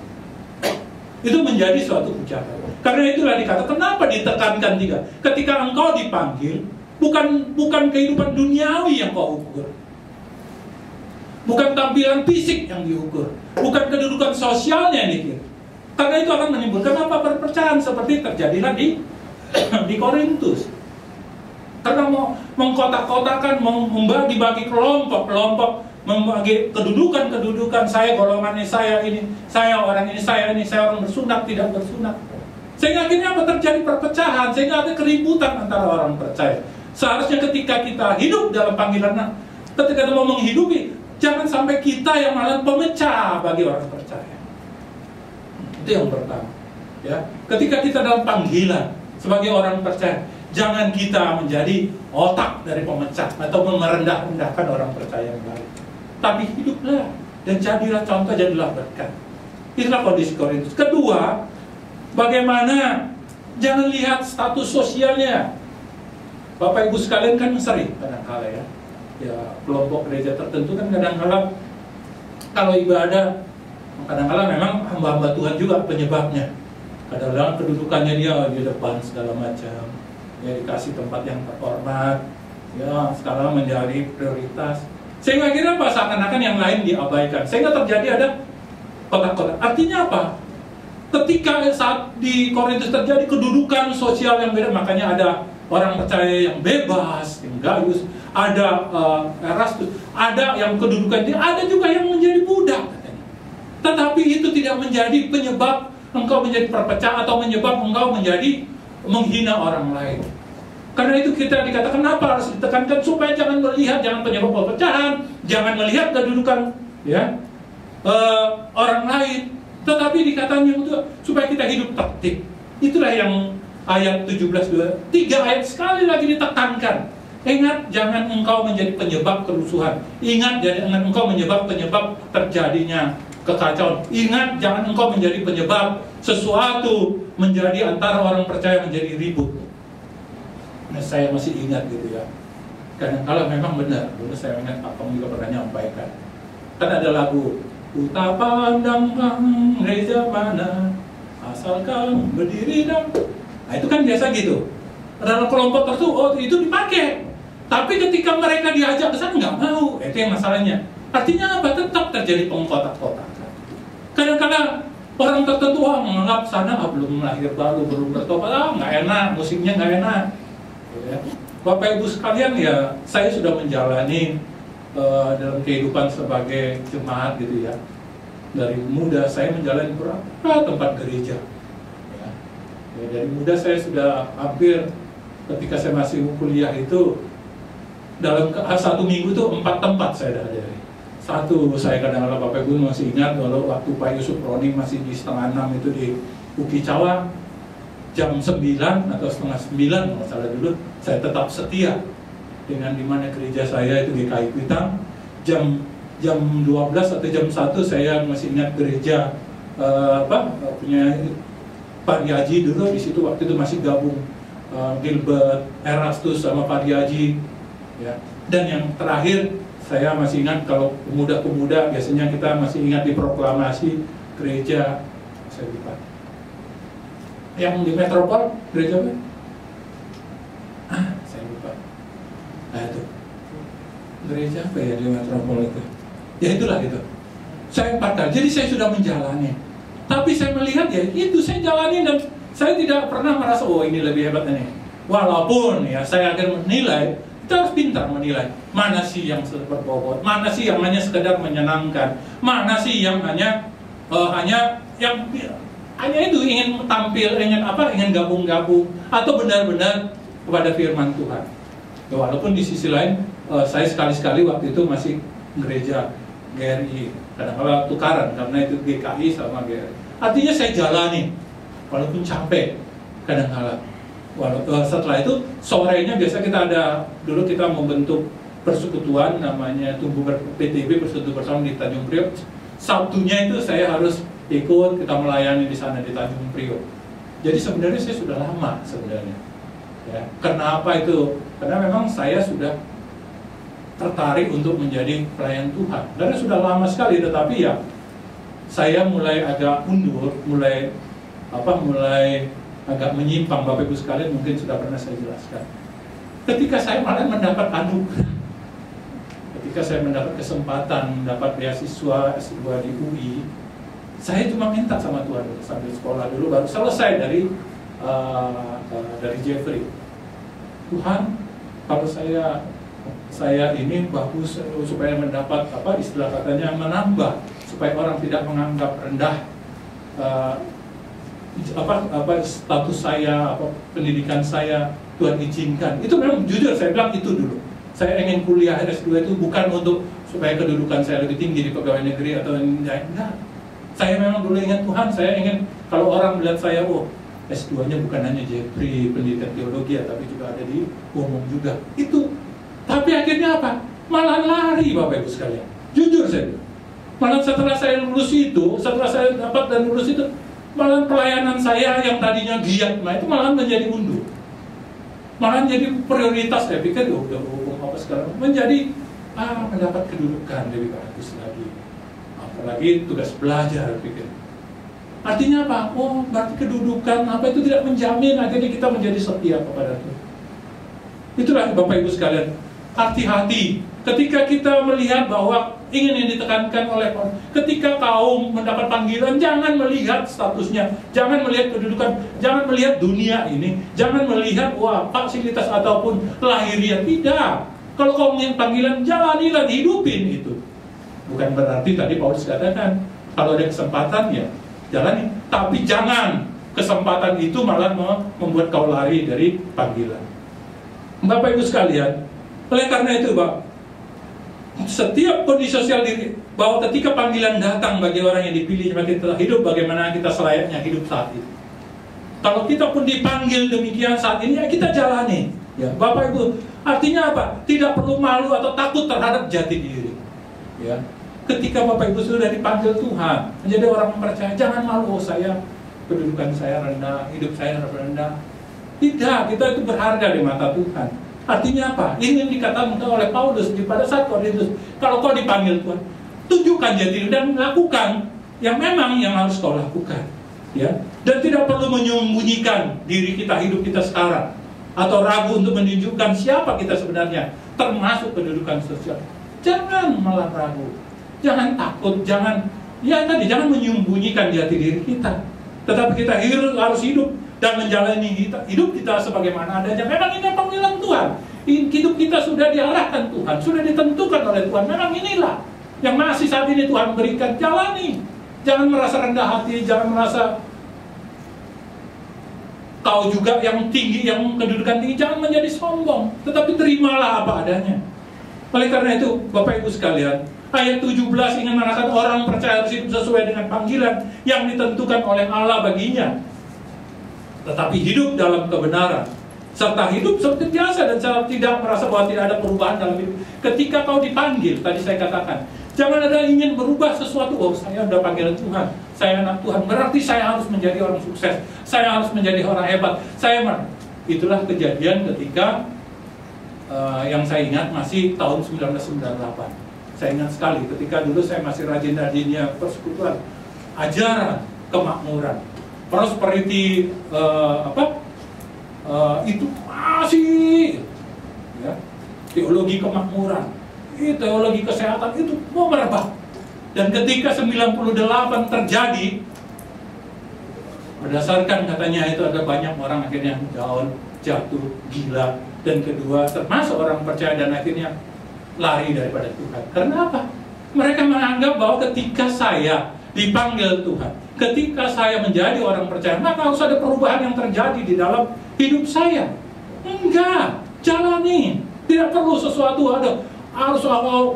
S1: Itu menjadi suatu ucapan. Karena itulah dikatakan kenapa ditekankan juga. Ketika engkau dipanggil, bukan kehidupan duniawi yang kau ukur. Bukan tampilan fisik yang diukur. Bukan kedudukan sosialnya yang dikira. Karena itu akan menimbulkan apa perpecahan seperti terjadilah di Korintus. Karena mau mengkotak-kotakan, membagi kelompok-kelompok, membagi kedudukan-kedudukan, saya golongannya saya ini, saya orang ini, saya orang bersunat, tidak bersunat. Sehingga akhirnya apa terjadi perpecahan, sehingga ada keributan antara orang percaya. Seharusnya ketika kita hidup dalam panggilan, ketika kita mau menghidupi, jangan sampai kita yang malah pemecah bagi orang percaya. Itu yang pertama. Ya, ketika kita dalam panggilan sebagai orang percaya, jangan kita menjadi otak dari pemecah atau merendah-rendahkan orang percaya yang lain. Tapi hiduplah dan jadilah contoh, jadilah berkat. Itulah kondisi Korintus. Kedua, bagaimana jangan lihat status sosialnya. Bapak Ibu sekalian kan sering kadang-kala ya kelompok gereja tertentu kan kadang-kala kalau ibadah kadang-kala memang hamba-hamba Tuhan juga penyebabnya. Kadang-kadang kedudukannya dia di depan segala macam, ya dikasih tempat yang terhormat, ya sekarang menjadi prioritas. Sehingga akhirnya apa? Seakan-akan yang lain diabaikan. Sehingga terjadi ada kotak-kotak. Artinya apa? Ketika saat di Korintus terjadi kedudukan sosial yang beda, makanya ada orang percaya yang bebas, yang Gaius, ada Erastus, ada yang kedudukan dia, ada juga yang menjadi budak katanya. Tetapi itu tidak menjadi penyebab engkau menjadi perpecah atau menyebab engkau menjadi menghina orang lain. Karena itu kita dikatakan kenapa harus ditekankan supaya jangan melihat, jangan penyebab perpecahan, jangan melihat kedudukan orang lain, tetapi dikatakan yang itu supaya kita hidup tertib. Itulah yang ayat 17:2, 3 ayat sekali lagi ditekankan. Ingat, jangan engkau menjadi penyebab kerusuhan. Ingat, jangan engkau penyebab terjadinya kekacauan. Ingat, jangan engkau menjadi penyebab sesuatu menjadi antara orang percaya menjadi ribut. Nah, saya masih ingat gitu ya. Kadang-kala memang benar. Dulu saya ingat Pak Tom juga pernah nyampaikan. Kan ada lagu, "Ku tak pandang gereja mana, asalkan berdiri dan..." Nah, itu kan biasa gitu. Dalam kelompok tertentu, itu dipakai. Tapi ketika mereka diajak ke sana nggak mau. Itu yang masalahnya. Artinya apa? Tetap terjadi pengkotak-kotakan. Kadang-kadang orang tertentu menganggap sana belum lahir baru, belum bertobat, nggak enak, musiknya nggak enak. Ya. Bapak Ibu sekalian, ya saya sudah menjalani dalam kehidupan sebagai jemaat gitu ya. Dari muda saya menjalani berapa tempat gereja. Ya, dari muda saya sudah hampir, ketika saya masih kuliah itu, dalam satu minggu itu 4 tempat saya hadiri. Satu, saya kadang-kadang Bapak Ibu masih ingat kalau waktu Pak Yusuf Roni masih di 5:30 itu di Uki Cawang, jam 9 atau 8:30 kalau salah dulu, saya tetap setia dengan dimana gereja saya itu di GKI Kuitang. Jam 12 atau jam 1 saya masih ingat gereja punya Pak Yaji dulu di situ, waktu itu masih gabung Gilbert, Erastus sama Pak Yaji ya. Dan yang terakhir saya masih ingat kalau pemuda-pemuda biasanya kita masih ingat di proklamasi gereja, saya lupa yang di Metropol, gereja apa? Saya lupa. Nah itu gereja apa ya di Metropol itu? Ya itulah gitu. Saya 4 kali, jadi saya sudah menjalani. Tapi saya melihat ya itu saya jalani dan saya tidak pernah merasa oh ini lebih hebat ini. Walaupun ya saya akan menilai, kita harus pintar menilai mana sih yang berbobot, mana sih yang hanya sekedar menyenangkan, mana sih yang hanya itu ingin tampil, ingin gabung-gabung, atau benar-benar kepada firman Tuhan. Ya, walaupun di sisi lain saya sekali-sekali waktu itu masih gereja GRI, kadang-kadang tukaran karena itu GKI sama GRI. Artinya saya jalani, walaupun capek kadang-kadang. Setelah itu sorenya biasa dulu kita membentuk persekutuan namanya Tumbuh PTB, Persekutuan Bersama di Tanjung Priok. Sabtunya itu saya harus ikut, kita melayani di sana di Tanjung Priok. Jadi sebenarnya saya sudah lama sebenarnya. Ya, kenapa itu? Karena memang saya sudah tertarik untuk menjadi pelayan Tuhan. Karena sudah lama sekali, tetapi ya saya mulai agak mundur, mulai agak menyimpang. Bapak Ibu sekalian mungkin sudah pernah saya jelaskan. Ketika saya malah mendapat anugerah, ketika saya mendapat kesempatan mendapat beasiswa S2 di UI, saya cuma minta sama Tuhan sambil sekolah dulu, baru selesai dari Jeffrey. Tuhan, kalau saya ini bagus supaya mendapat istilah katanya menambah, supaya orang tidak menganggap rendah status saya, pendidikan saya, Tuhan izinkan. Itu memang jujur saya bilang itu dulu. Saya ingin kuliah S2 itu bukan untuk supaya kedudukan saya lebih tinggi di pegawai negeri atau enggak. Saya memang dulu ingat Tuhan, saya ingin kalau orang melihat saya, S2-nya bukan hanya Jeffrey pendidikan teologi, tapi juga ada di umum juga. Itu. Tapi akhirnya apa? Malah lari Bapak Ibu sekalian. Jujur saya. Malah setelah saya lulus itu, setelah saya dapat dan lulus itu, malah pelayanan saya yang tadinya giat, itu malah menjadi mundur. Malah jadi prioritas, saya pikir udah apa sekarang, menjadi mendapat kedudukan lebih bagus lagi. Apalagi tugas belajar, pikir. Artinya apa? Berarti kedudukan itu tidak menjamin akhirnya kita menjadi setia kepada Tuhan. Itulah Bapak Ibu sekalian, hati-hati ketika kita melihat bahwa ingin yang ditekankan oleh Paulus, ketika kaum mendapat panggilan, jangan melihat statusnya, jangan melihat kedudukan, jangan melihat dunia ini, jangan melihat fasilitas ataupun lahiriah, tidak. Kalau kaum yang panggilan, jalanilah, hidupin itu. Bukan berarti tadi Paulus katakan kalau ada kesempatan ya jalani, tapi jangan kesempatan itu malah membuat kau lari dari panggilan. Bapak Ibu sekalian, oleh karena itu setiap kondisi sosial diri, bahwa ketika panggilan datang bagi orang yang dipilih, maka kita hidup bagaimana kita selayaknya hidup saat itu. Kalau kita pun dipanggil demikian saat ini, ya kita jalani. Ya, Bapak Ibu, artinya apa? Tidak perlu malu atau takut terhadap jati diri. Ya, ketika Bapak Ibu sudah dipanggil Tuhan menjadi orang yang percaya, jangan malu. Kedudukan saya rendah, hidup saya rendah. Tidak, kita itu berharga di mata Tuhan. Artinya apa? Ini yang dikatakan oleh Paulus pada 1 Korintus. Kalau kau dipanggil Tuhan, tunjukkan jati diri dan lakukan yang memang yang harus kau lakukan. Ya, dan tidak perlu menyembunyikan diri kita, hidup kita sekarang, atau ragu untuk menunjukkan siapa kita sebenarnya, termasuk kedudukan sosial. Jangan malah ragu, jangan takut, jangan menyembunyikan jati diri kita. Tetapi kita harus hidup dan menjalani hidup kita sebagaimana adanya. Memang ini panggilan Tuhan. Hidup kita sudah diarahkan Tuhan, sudah ditentukan oleh Tuhan. Memang inilah yang masih saat ini Tuhan berikan, jalani. Jangan merasa rendah hati, jangan merasa kau juga yang tinggi, yang kedudukan tinggi, jangan menjadi sombong. Tetapi terimalah apa adanya. Oleh karena itu, Bapak Ibu sekalian, ayat 17 ingin mengatakan orang percaya harus hidup sesuai dengan panggilan yang ditentukan oleh Allah baginya, tetapi hidup dalam kebenaran, serta hidup seperti biasa dan tidak merasa bahwa tidak ada perubahan dalam hidup. Ketika kau dipanggil, tadi saya katakan, jangan ada ingin berubah sesuatu. Saya sudah panggilan Tuhan, saya anak Tuhan, berarti saya harus menjadi orang sukses, saya harus menjadi orang hebat. Itulah kejadian ketika yang saya ingat masih tahun 1998. Saya ingat sekali ketika dulu saya masih rajin-rajinnya persekutuan, ajaran kemakmuran, prosperity itu masih ya, teologi kemakmuran, teologi kesehatan itu mau merebak. Dan ketika 98 terjadi, berdasarkan katanya itu ada banyak orang akhirnya down, jatuh gila, dan kedua termasuk orang percaya dan akhirnya lari daripada Tuhan. Karena apa? Mereka menganggap bahwa ketika saya dipanggil Tuhan, ketika saya menjadi orang percaya, maka harus ada perubahan yang terjadi di dalam hidup saya. Enggak, jalani. Tidak perlu sesuatu harus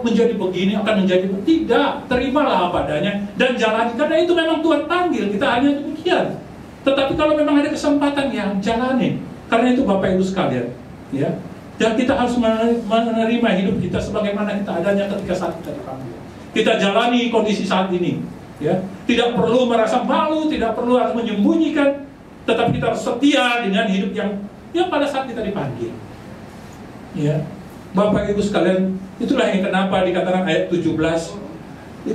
S1: menjadi begini, akan menjadi tidak. Terimalah apa adanya dan jalani, karena itu memang Tuhan panggil kita, hanya demikian. Tetapi kalau memang ada kesempatan, ya jalani. Karena itu Bapak Ibu sekalian, ya. Dan kita harus menerima hidup kita sebagaimana kita adanya ketika saat kita dipanggil. Kita jalani kondisi saat ini, ya. Tidak perlu merasa malu, tidak perlu harus menyembunyikan, tetapi kita harus setia dengan hidup yang pada saat kita dipanggil. Ya, Bapak Ibu sekalian, itulah yang kenapa dikatakan ayat 17,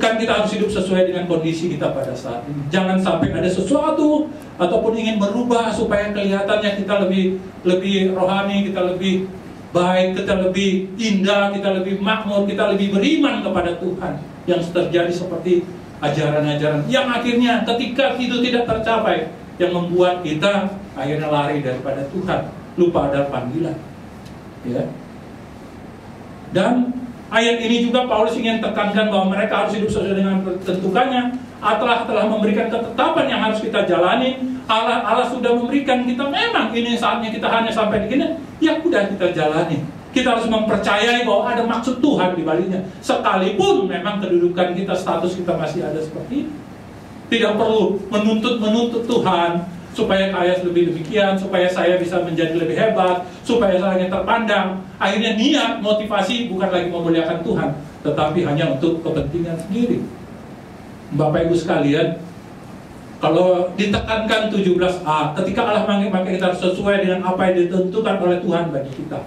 S1: kan kita harus hidup sesuai dengan kondisi kita pada saat ini. Jangan sampai ada sesuatu ataupun ingin berubah supaya kelihatannya kita lebih rohani, kita lebih baik, kita lebih indah, kita lebih makmur, kita lebih beriman kepada Tuhan. Yang terjadi seperti ajaran-ajaran yang akhirnya ketika itu tidak tercapai, yang membuat kita akhirnya lari daripada Tuhan, lupa ada panggilan. Ya. Dan ayat ini juga Paulus ingin tekankan bahwa mereka harus hidup sesuai dengan ketentukannya. Telah memberikan ketetapan yang harus kita jalani. Allah sudah memberikan kita, memang ini saatnya kita hanya sampai di sini, ya udah kita jalani. Kita harus mempercayai bahwa ada maksud Tuhan di baliknya. Sekalipun memang kedudukan kita, status kita masih ada seperti ini. Tidak perlu menuntut Tuhan supaya kaya lebih demikian, supaya saya bisa menjadi lebih hebat, supaya saya hanya terpandang. Akhirnya niat, motivasi bukan lagi memuliakan Tuhan, tetapi hanya untuk kepentingan sendiri. Bapak Ibu sekalian, kalau ditekankan 17a, ketika Allah manggil, maka kita harus sesuai dengan apa yang ditentukan oleh Tuhan bagi kita.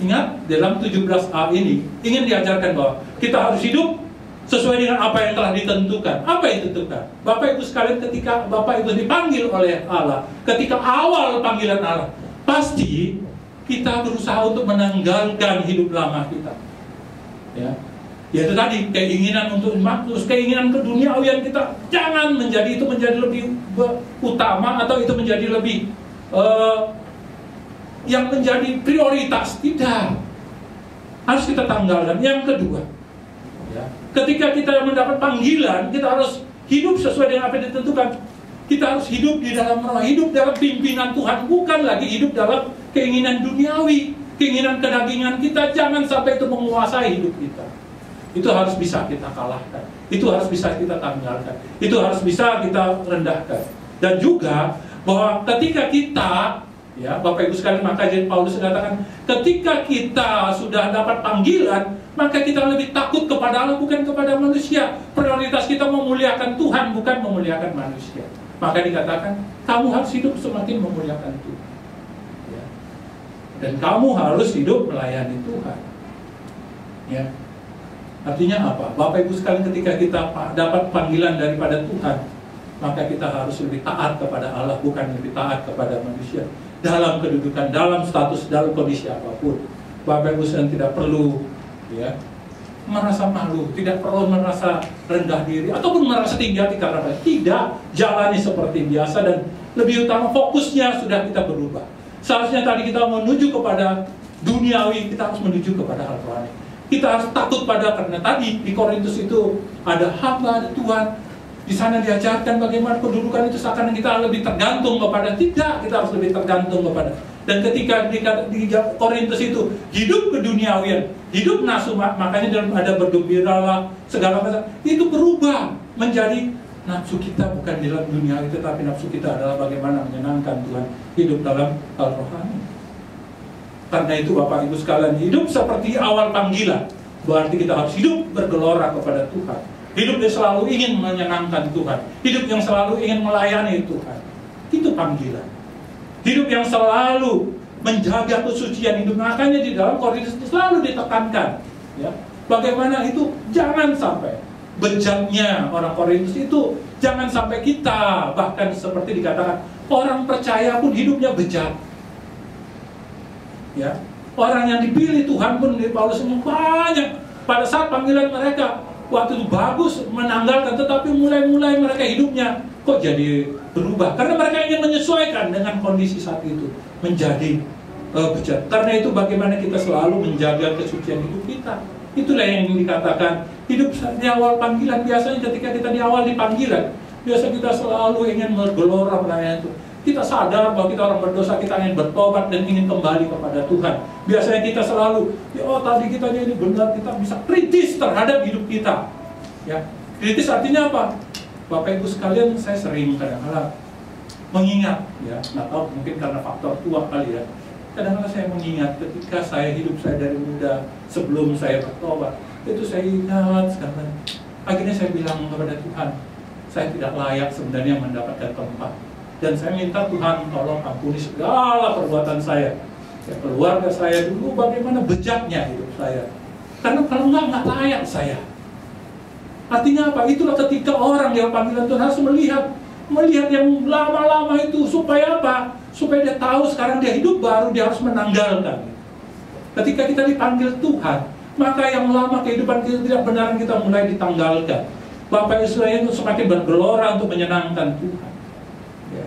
S1: Ingat, dalam 17a ini ingin diajarkan bahwa kita harus hidup sesuai dengan apa yang telah ditentukan. Apa yang ditentukan? Bapak Ibu sekalian, ketika Bapak Ibu dipanggil oleh Allah, ketika awal panggilan Allah, pasti kita berusaha untuk menanggalkan hidup lama kita. Ya, itu tadi keinginan untuk makmur, keinginan keduniawian kita jangan menjadi lebih utama atau itu menjadi lebih yang menjadi prioritas. Tidak, harus kita tanggalkan. Yang kedua, ya, ketika kita mendapat panggilan, kita harus hidup sesuai dengan apa yang ditentukan. Kita harus hidup di dalam roh, hidup dalam pimpinan Tuhan, bukan lagi hidup dalam keinginan duniawi, keinginan kedagingan kita. Jangan sampai itu menguasai hidup kita. Itu harus bisa kita kalahkan. Itu harus bisa kita tanggalkan. Itu harus bisa kita rendahkan. Dan juga bahwa ketika kita, ya Bapak Ibu sekalian, maka jadi Paulus mengatakan, ketika kita sudah dapat panggilan, maka kita lebih takut kepada Allah, bukan kepada manusia. Prioritas kita memuliakan Tuhan, bukan memuliakan manusia. Maka dikatakan, kamu harus hidup semakin memuliakan Tuhan, ya. Dan kamu harus hidup melayani Tuhan, ya. Artinya apa? Bapak Ibu sekalian, ketika kita dapat panggilan daripada Tuhan, maka kita harus lebih taat kepada Allah, bukan lebih taat kepada manusia. Dalam kedudukan, dalam status, dalam kondisi apapun, Bapak Ibu sekalian tidak perlu, ya, merasa malu, tidak perlu merasa rendah diri ataupun merasa tinggi hati karena tidak, jalani seperti biasa. Dan lebih utama, fokusnya sudah kita berubah. Seharusnya tadi kita menuju kepada duniawi, kita harus menuju kepada hal rohani. Kita harus takut karena tadi di Korintus itu ada hamba, ada Tuhan. Di sana diajarkan bagaimana kedudukan itu seakan kita lebih tergantung kepada, tidak, kita harus lebih tergantung kepada. Dan ketika di Korintus itu hidup keduniawian, hidup nafsu, makanya dalam ada bergembiralah segala macam, itu berubah menjadi nafsu kita bukan di dalam duniawi, tetapi nafsu kita adalah bagaimana menyenangkan Tuhan, hidup dalam hal rohani. Karena itu Bapak Ibu sekalian, hidup seperti awal panggilan berarti kita harus hidup bergelora kepada Tuhan. Hidup yang selalu ingin menyenangkan Tuhan, hidup yang selalu ingin melayani Tuhan. Itu panggilan. Hidup yang selalu menjaga kesucian hidup. Makanya di dalam Korintus selalu ditekankan, ya, bagaimana itu jangan sampai bejatnya orang Korintus itu, jangan sampai kita, bahkan seperti dikatakan orang percaya pun hidupnya bejat. Ya, orang yang dipilih Tuhan pun di Paulus ini banyak pada saat panggilan mereka waktu itu bagus menanggalkan, tetapi mulai mereka hidupnya kok jadi berubah? Karena mereka ingin menyesuaikan dengan kondisi saat itu, menjadi bejat. Karena itu bagaimana kita selalu menjaga kesucian hidup kita. Itulah yang dikatakan hidup di awal panggilan. Biasanya ketika kita di awal di panggilan, biasa kita selalu ingin bergelora melayani Tuhan. Kita sadar bahwa kita orang berdosa, kita ingin bertobat dan ingin kembali kepada Tuhan. Biasanya kita selalu, oh tadi kita ini benar, kita bisa kritis terhadap hidup kita. Ya, kritis artinya apa? Bapak Ibu sekalian, saya sering kadang-kadang mengingat, ya, nggak tahu mungkin karena faktor tua kali ya. Kadang-kadang saya mengingat ketika saya hidup saya dari muda sebelum saya bertobat, itu saya ingat sekarang. Akhirnya saya bilang kepada Tuhan, saya tidak layak sebenarnya mendapatkan tempat. Dan saya minta Tuhan tolong ampuni segala perbuatan saya. Ya, keluarga saya dulu bagaimana bejatnya hidup saya. Karena kalau nggak layak saya. Artinya apa? Itulah ketika orang yang panggilan Tuhan harus melihat yang lama-lama itu supaya apa? Supaya dia tahu sekarang dia hidup baru, dia harus menanggalkan. Ketika kita dipanggil Tuhan, maka yang lama kehidupan kita tidak benar kita mulai ditanggalkan. Bapak Israel itu semakin bergelora untuk menyenangkan Tuhan. Ya.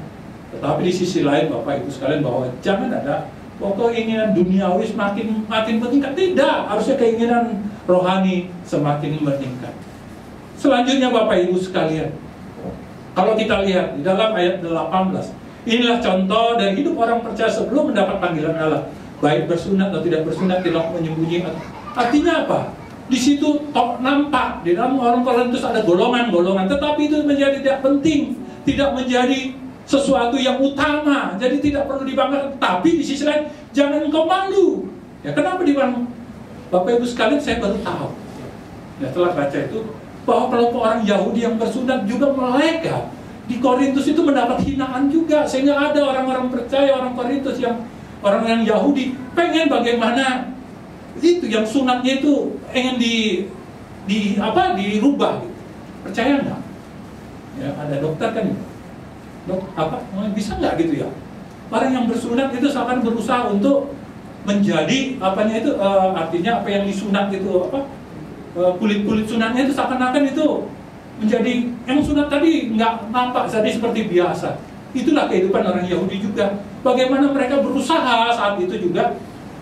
S1: Tetapi di sisi lain Bapak Ibu sekalian bahwa jangan ada keinginan duniawi semakin meningkat. Tidak, harusnya keinginan rohani semakin meningkat. Selanjutnya Bapak Ibu sekalian, kalau kita lihat di dalam ayat 18, inilah contoh dari hidup orang percaya sebelum mendapat panggilan Allah, baik bersunat atau tidak bersunat, tidak menyembunyikan. Artinya apa? Di situ nampak di dalam orang Korintus ada golongan-golongan, tetapi itu menjadi tidak penting, tidak menjadi sesuatu yang utama, jadi tidak perlu dibanggakan. Tapi di sisi lain, jangan engkau malu. Ya, kenapa dibanggakan? Bapak Ibu sekalian, saya baru tahu. Ya, setelah baca itu, bahwa kelompok orang Yahudi yang bersunat juga mereka di Korintus itu mendapat hinaan juga, sehingga ada orang-orang percaya, orang Korintus yang orang yang Yahudi pengen bagaimana itu yang sunatnya itu ingin dirubah gitu. Percaya nggak? Ya, ada dokter kan, bisa nggak gitu ya? Orang yang bersunat itu akan berusaha untuk menjadi artinya apa yang disunat itu kulit-kulit sunatnya itu seakan-akan itu menjadi yang sunat tadi nggak nampak jadi seperti biasa. Itulah kehidupan orang Yahudi juga. Bagaimana mereka berusaha saat itu juga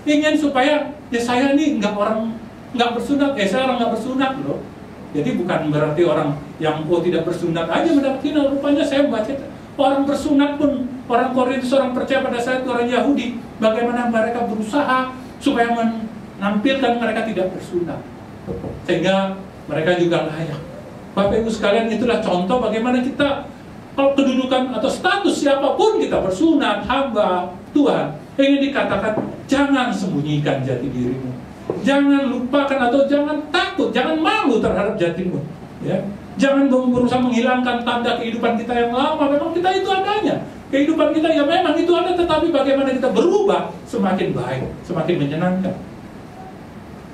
S1: ingin supaya ya saya ini nggak bersunat, saya orang nggak bersunat loh. Jadi bukan berarti orang yang tidak bersunat aja mendapat hinaan. Rupanya saya membaca orang bersunat pun, orang Korintus, orang percaya pada saat itu orang Yahudi, bagaimana mereka berusaha supaya menampilkan mereka tidak bersunat, sehingga mereka juga layak. Bapak Ibu sekalian, itulah contoh bagaimana kita, kalau kedudukan atau status siapapun kita bersunat, hamba Tuhan, ingin dikatakan, jangan sembunyikan jati dirimu, jangan lupakan atau jangan takut, jangan malu terhadap jatimu, ya. Jangan berusaha menghilangkan tanda kehidupan kita yang lama. Memang kita itu adanya, kehidupan kita ya memang itu ada, tetapi bagaimana kita berubah semakin baik, semakin menyenangkan.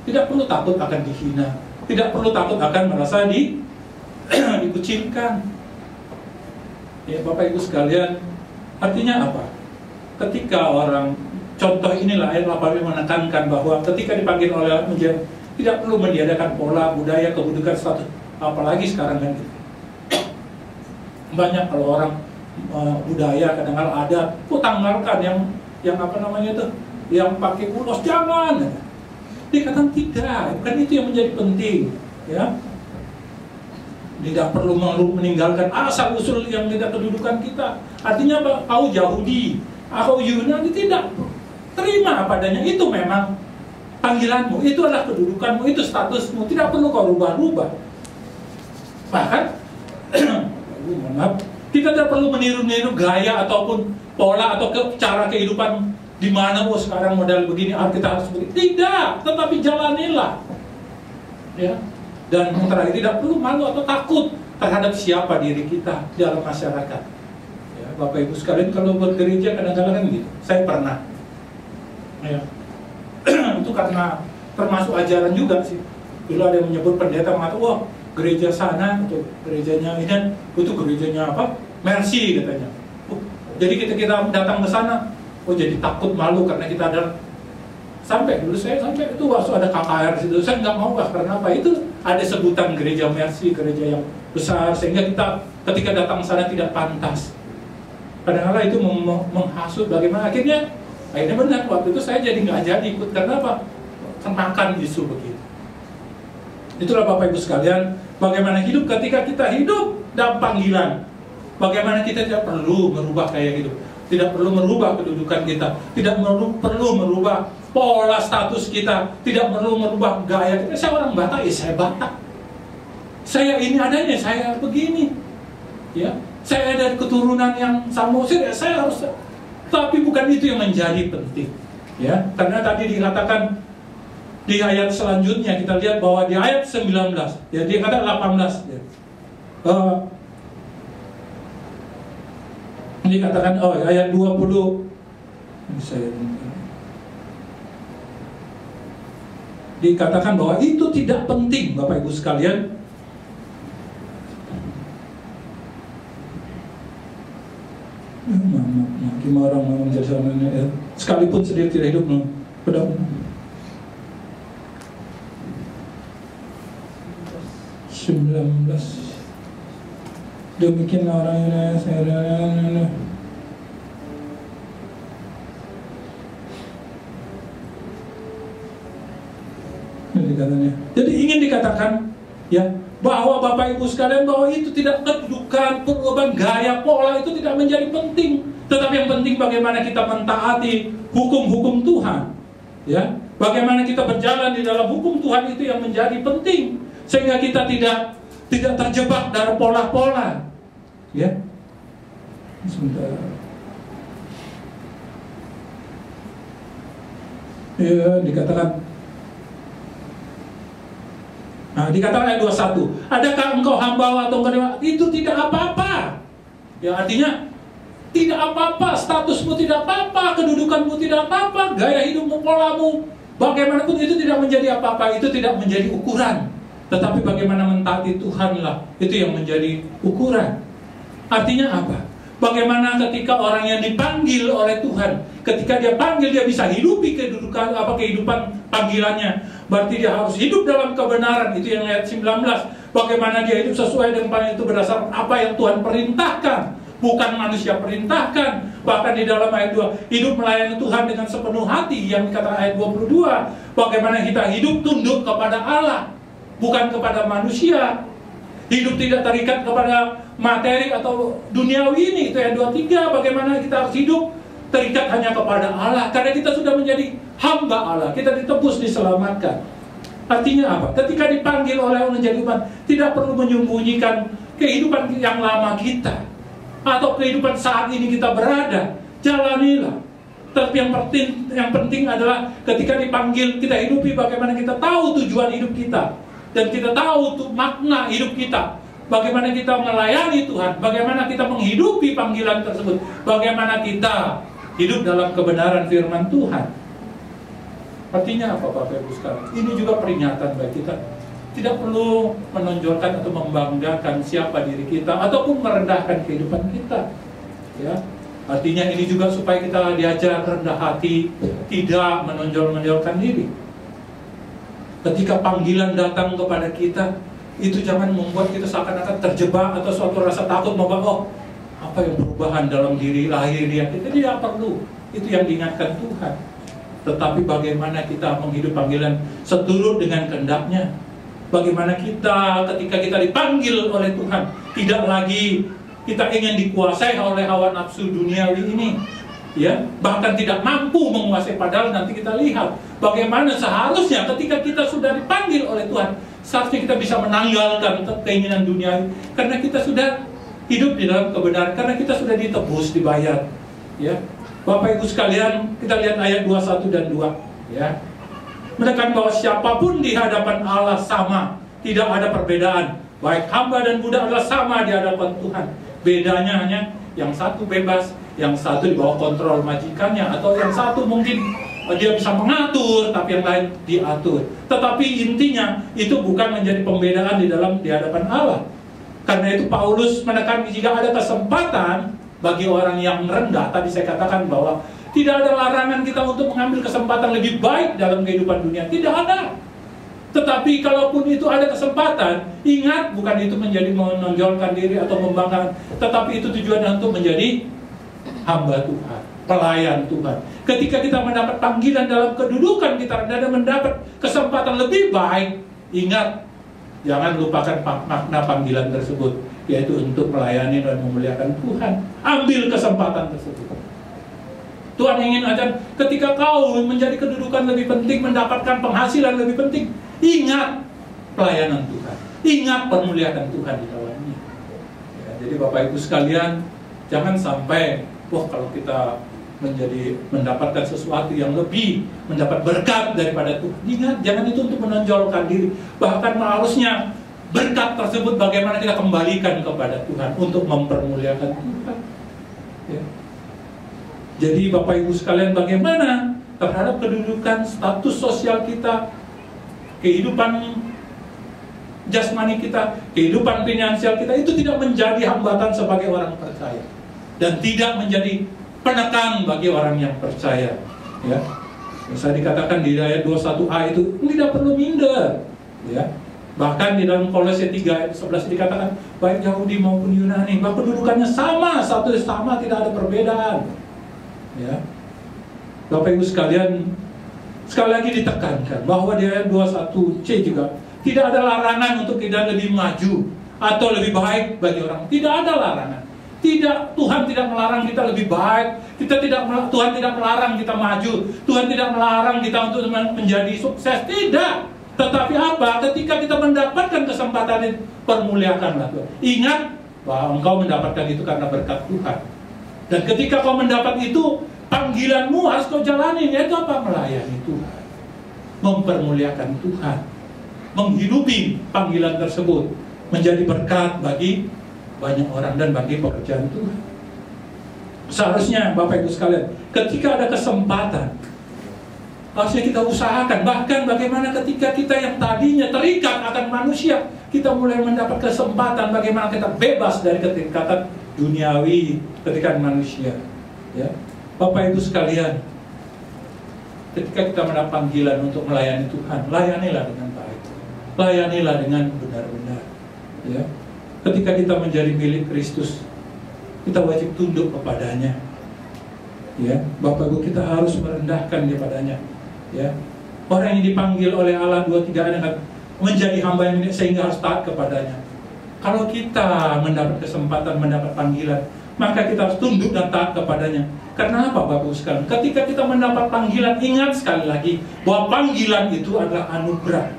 S1: Tidak perlu takut akan dihina, tidak perlu takut akan merasa dikucilkan. Ya Bapak Ibu sekalian, artinya apa? Ketika orang, contoh inilah ayat 8 menekankan bahwa ketika dipanggil oleh Allah, tidak perlu meniadakan pola, budaya, kedudukan, status. Apalagi sekarang kan gitu. Banyak kalau orang budaya kadang-kadang ada, tanggalkan yang yang pakai ulos, jangan. Dikatakan tidak, bukan itu yang menjadi penting, ya. Tidak perlu meninggalkan asal usul yang tidak kedudukan kita. Artinya apa? Kau Yahudi, kau Yunani, tidak terima apa adanya. Itu memang panggilanmu, itu adalah kedudukanmu, itu statusmu. Tidak perlu kau rubah-rubah. Bahkan kita tidak perlu meniru-niru gaya ataupun pola atau cara kehidupan di mana sekarang model begini, kita harus begini. Tidak, tetapi jalanilah. Ya. Dan yang terakhir, tidak perlu malu atau takut terhadap siapa diri kita dalam masyarakat. Ya, Bapak Ibu sekalian, kalau bergereja kadang-kadang gitu. Saya pernah. Ya. Itu karena termasuk ajaran juga sih. Dulu ada yang menyebut pendeta mengatakan, wah, gereja sana atau gerejanya ini itu gerejanya apa? Mercy katanya. Jadi kita datang ke sana, jadi takut malu karena kita ada dulu saya itu waktu ada KKR di situ, saya nggak mau karena apa? Itu ada sebutan gereja Mercy, gereja yang besar sehingga kita ketika datang sana tidak pantas. Padahal itu menghasut bagaimana akhirnya benar waktu itu saya jadi nggak jadi ikut karena apa? Kenakan isu begitu. Itulah Bapak Ibu sekalian, bagaimana hidup ketika kita hidup dalam panggilan. Bagaimana kita tidak perlu merubah gaya hidup, tidak perlu merubah kedudukan kita, tidak perlu merubah pola status kita, tidak perlu merubah gaya kita. Saya orang Batak, saya Batak. Saya ini adanya, saya begini. Ya, saya dari keturunan yang Samosir, saya harus. Tapi bukan itu yang menjadi penting. Ya, karena tadi dikatakan di ayat selanjutnya kita lihat bahwa di ayat 19, ya dia kata 18. Ya. Dikatakan ayat 20. Dikatakan bahwa itu tidak penting, Bapak Ibu sekalian. Gimana orang mau menjadi seorang ya? Sekalipun sendiri tidak hidup pada 19. Demikian orang yang saya dikatanya. Jadi ingin dikatakan ya bahwa Bapak Ibu sekalian bahwa itu tidak kedudukan, perubahan gaya, pola itu tidak menjadi penting. Tetapi yang penting bagaimana kita mentaati hukum-hukum Tuhan. Ya, bagaimana kita berjalan di dalam hukum Tuhan itu yang menjadi penting sehingga kita tidak terjebak dari pola-pola. Ya. Sebentar. Ya, dikatakan ayat 21. Adakah engkau hamba atau engkau itu tidak apa-apa. Ya, artinya tidak apa-apa, statusmu tidak apa-apa, kedudukanmu tidak apa-apa, gaya hidupmu, polamu, bagaimanapun itu tidak menjadi apa-apa, itu tidak menjadi ukuran. Tetapi bagaimana mentaati Tuhanlah, itu yang menjadi ukuran. Artinya apa? Bagaimana ketika orang yang dipanggil oleh Tuhan, ketika dia panggil dia bisa hidupi kehidupan panggilannya. Berarti dia harus hidup dalam kebenaran. Itu yang ayat 19. Bagaimana dia hidup sesuai dengan panggilan itu berdasarkan apa yang Tuhan perintahkan, bukan manusia perintahkan. Bahkan di dalam ayat 2, hidup melayani Tuhan dengan sepenuh hati. Yang dikatakan ayat 22, bagaimana kita hidup tunduk kepada Allah, bukan kepada manusia. Hidup tidak terikat kepada materi atau duniawi ini. Itu ayat 23, bagaimana kita harus hidup terikat hanya kepada Allah. Karena kita sudah menjadi hamba Allah, kita ditebus, diselamatkan. Artinya apa? Ketika dipanggil oleh Allah menjadi umat, tidak perlu menyembunyikan kehidupan yang lama kita atau kehidupan saat ini kita berada. Jalanilah. Tapi yang penting adalah ketika dipanggil kita hidupi bagaimana kita tahu tujuan hidup kita dan kita tahu makna hidup kita. Bagaimana kita melayani Tuhan, bagaimana kita menghidupi panggilan tersebut, bagaimana kita hidup dalam kebenaran firman Tuhan. Artinya apa Bapak Ibu sekalian? Ini juga peringatan bagi kita. Tidak perlu menonjolkan atau membanggakan siapa diri kita ataupun merendahkan kehidupan kita. Ya. Artinya ini juga supaya kita diajar rendah hati, tidak menonjol-menonjolkan diri. Ketika panggilan datang kepada kita, itu jangan membuat kita seakan-akan terjebak atau suatu rasa takut bahwa apa yang perubahan dalam diri lahiriah kita tidak perlu. Itu yang diingatkan Tuhan. Tetapi bagaimana kita menghidup panggilan seturut dengan kehendaknya. Bagaimana kita ketika kita dipanggil oleh Tuhan, tidak lagi kita ingin dikuasai oleh hawa nafsu duniawi ini, ya, bahkan tidak mampu menguasai. Padahal nanti kita lihat bagaimana seharusnya ketika kita sudah dipanggil oleh Tuhan, seharusnya kita bisa menanggalkan keinginan duniawi, karena kita sudah hidup di dalam kebenaran, karena kita sudah ditebus, dibayar. Ya, Bapak Ibu sekalian, kita lihat ayat 21 dan 2, ya. Menekan bahwa siapapun di hadapan Allah sama, tidak ada perbedaan. Baik hamba dan budak adalah sama di hadapan Tuhan. Bedanya hanya yang satu bebas, yang satu di bawah kontrol majikannya, atau yang satu mungkin dia bisa mengatur, tapi yang lain diatur. Tetapi intinya itu bukan menjadi pembedaan di hadapan Allah. Karena itu Paulus menekan jika ada kesempatan bagi orang yang rendah, tadi saya katakan bahwa tidak ada larangan kita untuk mengambil kesempatan lebih baik dalam kehidupan dunia. Tidak ada. Tetapi kalaupun itu ada kesempatan, ingat, bukan itu menjadi menonjolkan diri atau membanggakan, tetapi itu tujuannya untuk menjadi hamba Tuhan, pelayan Tuhan. Ketika kita mendapat panggilan dalam kedudukan kita dan mendapat kesempatan lebih baik, ingat, jangan lupakan makna panggilan tersebut, yaitu untuk melayani dan memuliakan Tuhan. Ambil kesempatan tersebut. Tuhan ingin ajar, ketika kau menjadi kedudukan lebih penting, mendapatkan penghasilan lebih penting, ingat pelayanan Tuhan, ingat permuliaan Tuhan di dalamnya. Ya, jadi Bapak Ibu sekalian, jangan sampai, kalau kita mendapatkan sesuatu yang lebih, mendapat berkat daripada Tuhan. Ingat, jangan itu untuk menonjolkan diri. Bahkan harusnya berkat tersebut bagaimana kita kembalikan kepada Tuhan untuk mempermuliakan Tuhan. Ya. Jadi Bapak Ibu sekalian, bagaimana terhadap kedudukan, status sosial kita, kehidupan jasmani kita, kehidupan finansial kita, itu tidak menjadi hambatan sebagai orang percaya, dan tidak menjadi penekan bagi orang yang percaya. Ya, saya dikatakan di ayat 21a itu tidak perlu minder. Ya, bahkan di dalam Kolose 3 ayat 11 dikatakan baik Yahudi maupun Yunani, bahwa kedudukannya sama, satu sama, tidak ada perbedaan. Ya, Bapak Ibu sekalian, sekali lagi ditekankan bahwa di ayat 21c juga tidak ada larangan untuk kita lebih maju atau lebih baik bagi orang. Tidak ada larangan. Tidak, Tuhan tidak melarang kita lebih baik. Tuhan tidak melarang kita maju. Tuhan tidak melarang kita untuk menjadi sukses. Tidak. Tetapi apa? Ketika kita mendapatkan kesempatan itu, permuliakanlah Tuhan. Ingat bahwa engkau mendapatkan itu karena berkat Tuhan. Dan ketika kau mendapat itu, panggilanmu harus kau jalani, yaitu apa? Melayani Tuhan, mempermuliakan Tuhan, menghidupi panggilan tersebut, menjadi berkat bagi banyak orang dan bagi pekerjaan Tuhan. Seharusnya Bapak Ibu sekalian, ketika ada kesempatan, harusnya kita usahakan. Bahkan bagaimana ketika kita yang tadinya terikat akan manusia, kita mulai mendapat kesempatan bagaimana kita bebas dari keterikatan duniawi, keterikatan manusia. Ya, Bapak Ibu sekalian, ketika kita mendapat panggilan untuk melayani Tuhan, layanilah dengan baik, layanilah dengan benar-benar. Ya, ketika kita menjadi milik Kristus, kita wajib tunduk kepadanya. Ya, Bapak Ibu, kita harus merendahkan kepadanya. Ya, orang yang dipanggil oleh Allah 2-3 ayat menjadi hamba yang sehingga harus taat kepadanya. Kalau kita mendapat kesempatan, mendapat panggilan, maka kita harus tunduk dan taat kepadanya. Karena apa Bapak Ibu sekalian? Ketika kita mendapat panggilan, ingat sekali lagi bahwa panggilan itu adalah anugerah,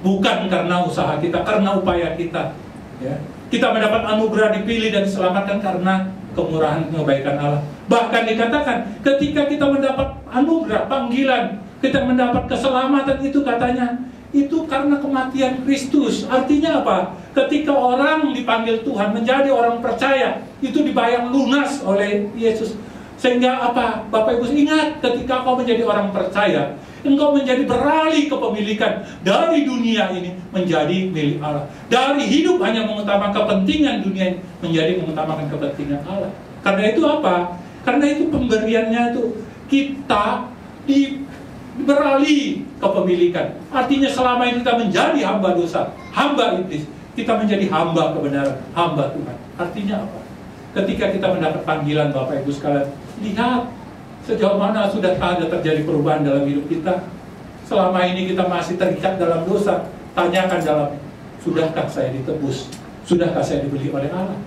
S1: bukan karena usaha kita, karena upaya kita. Ya, kita mendapat anugerah, dipilih dan diselamatkan karena kemurahan kebaikan Allah. Bahkan dikatakan ketika kita mendapat anugerah, panggilan, kita mendapat keselamatan, itu katanya itu karena kematian Kristus. Artinya apa? Ketika orang dipanggil Tuhan menjadi orang percaya, itu dibayar lunas oleh Yesus. Sehingga apa? Bapak Ibu ingat, ketika kau menjadi orang percaya, engkau menjadi beralih kepemilikan dari dunia ini menjadi milik Allah. Dari hidup hanya mengutamakan kepentingan dunia ini menjadi mengutamakan kepentingan Allah. Karena itu apa? Karena itu pemberiannya itu kita beralih kepemilikan. Artinya selama ini kita menjadi hamba dosa, hamba iblis, kita menjadi hamba kebenaran, hamba Tuhan. Artinya apa? Ketika kita mendapat panggilan Bapak Ibu sekalian, lihat sejauh mana sudah ada terjadi perubahan dalam hidup kita. Selama ini kita masih terikat dalam dosa. Tanyakan dalam, sudahkah saya ditebus? Sudahkah saya dibeli oleh Allah?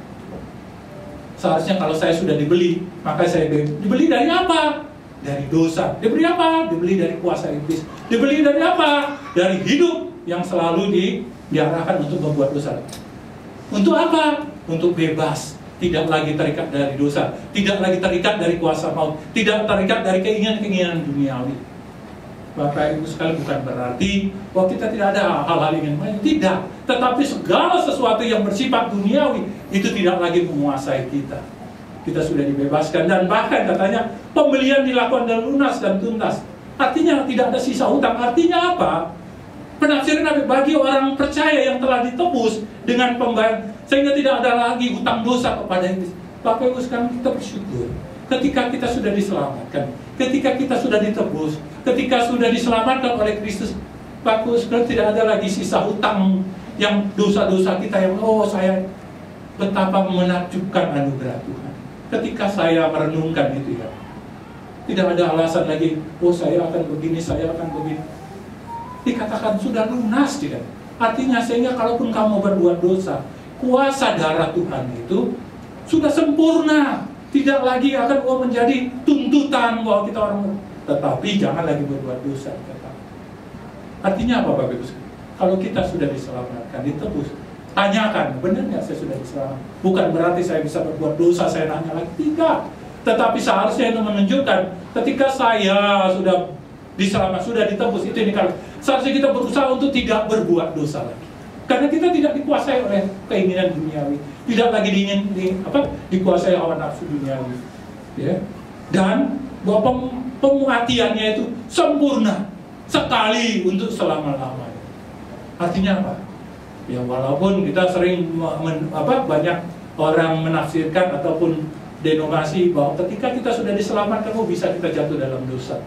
S1: Seharusnya kalau saya sudah dibeli, maka saya dibeli dari apa? Dari dosa. Dibeli apa? Dibeli dari kuasa iblis. Dibeli dari apa? Dari hidup yang selalu diarahkan untuk membuat dosa. Untuk apa? Untuk bebas. Tidak lagi terikat dari dosa, tidak lagi terikat dari kuasa maut, tidak terikat dari keinginan-keinginan duniawi. Bapak Ibu sekalian, bukan berarti bahwa kita tidak ada hal-hal yang lain, tidak. Tetapi segala sesuatu yang bersifat duniawi itu tidak lagi menguasai kita. Kita sudah dibebaskan, dan bahkan katanya pembelian dilakukan dengan lunas dan tuntas. Artinya tidak ada sisa hutang. Artinya apa? Penafsiran Nabi bagi orang percaya yang telah ditebus dengan pembayaran, sehingga tidak ada lagi hutang dosa kepada iblis. Bapak Ibu sekarang kita bersyukur ketika kita sudah diselamatkan, ketika kita sudah ditebus, ketika sudah diselamatkan oleh Kristus. Bagus, karena tidak ada lagi sisa hutang yang dosa-dosa kita yang saya betapa menakjubkan anugerah Tuhan. Ketika saya merenungkan itu ya, tidak ada alasan lagi, saya akan begini, saya akan begini. Dikatakan sudah lunas tidak? Artinya sehingga kalaupun kamu berbuat dosa, kuasa darah Tuhan itu sudah sempurna. Tidak lagi akan menjadi tuntutan bahwa kita orang, tetapi jangan lagi berbuat dosa. Artinya apa Bapak Ibu? Kalau kita sudah diselamatkan, ditebus, tanyakan, benar nggak saya sudah diselamatkan? Bukan berarti saya bisa berbuat dosa, saya nanya lagi, tidak. Tetapi seharusnya itu menunjukkan ketika saya sudah diselamatkan, sudah ditebus, itu ini kalau seharusnya kita berusaha untuk tidak berbuat dosa lagi. Karena kita tidak dikuasai oleh keinginan duniawi, tidak lagi dikuasai hawa nafsu duniawi, ya. Dan bahwa pematiannya itu sempurna sekali untuk selama-lamanya. Artinya apa? Ya walaupun kita sering banyak orang menafsirkan ataupun denominasi bahwa ketika kita sudah diselamatkan, bisa kita jatuh dalam dosa.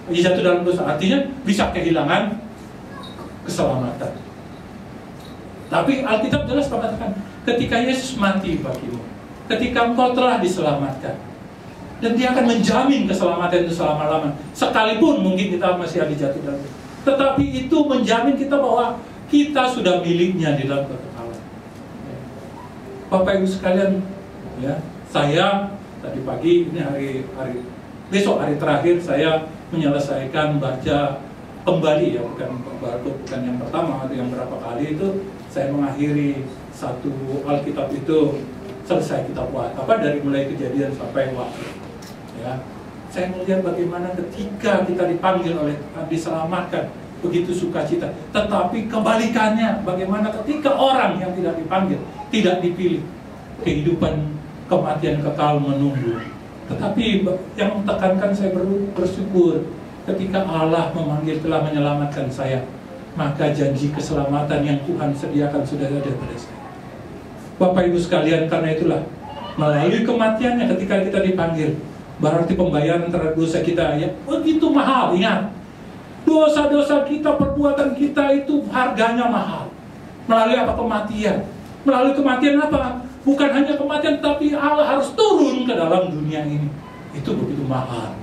S1: Jatuh dalam dosa artinya bisa kehilangan keselamatan. Tapi Alkitab jelas mengatakan, ketika Yesus mati bagimu, ketika engkau telah diselamatkan, dan dia akan menjamin keselamatan itu selama-lamanya. Sekalipun mungkin kita masih ada jatuh dalam dosa, tetapi itu menjamin kita bahwa kita sudah miliknya di dalam kekekalan. Bapak Ibu sekalian, ya, saya tadi pagi, ini besok hari terakhir saya menyelesaikan baca kembali, ya, bukan yang pertama atau yang berapa kali itu saya mengakhiri satu Alkitab itu, selesai kita buat dari mulai Kejadian sampai Wahyu. Ya, saya melihat bagaimana ketika kita dipanggil oleh Tuhan, diselamatkan, begitu sukacita. Tetapi kebalikannya, bagaimana ketika orang yang tidak dipanggil, tidak dipilih, kehidupan kematian kekal menunggu. Tetapi yang tekankan saya bersyukur ketika Allah memanggil, telah menyelamatkan saya, maka janji keselamatan yang Tuhan sediakan sudah ada pada saya. Bapak Ibu sekalian, karena itulah melalui kematiannya ketika kita dipanggil, berarti pembayaran terhadap dosa kita ya begitu mahal. Ingat, dosa-dosa kita, perbuatan kita itu harganya mahal. Melalui apa? Kematian. Melalui kematian apa? Bukan hanya kematian, tapi Allah harus turun ke dalam dunia ini. Itu begitu mahal.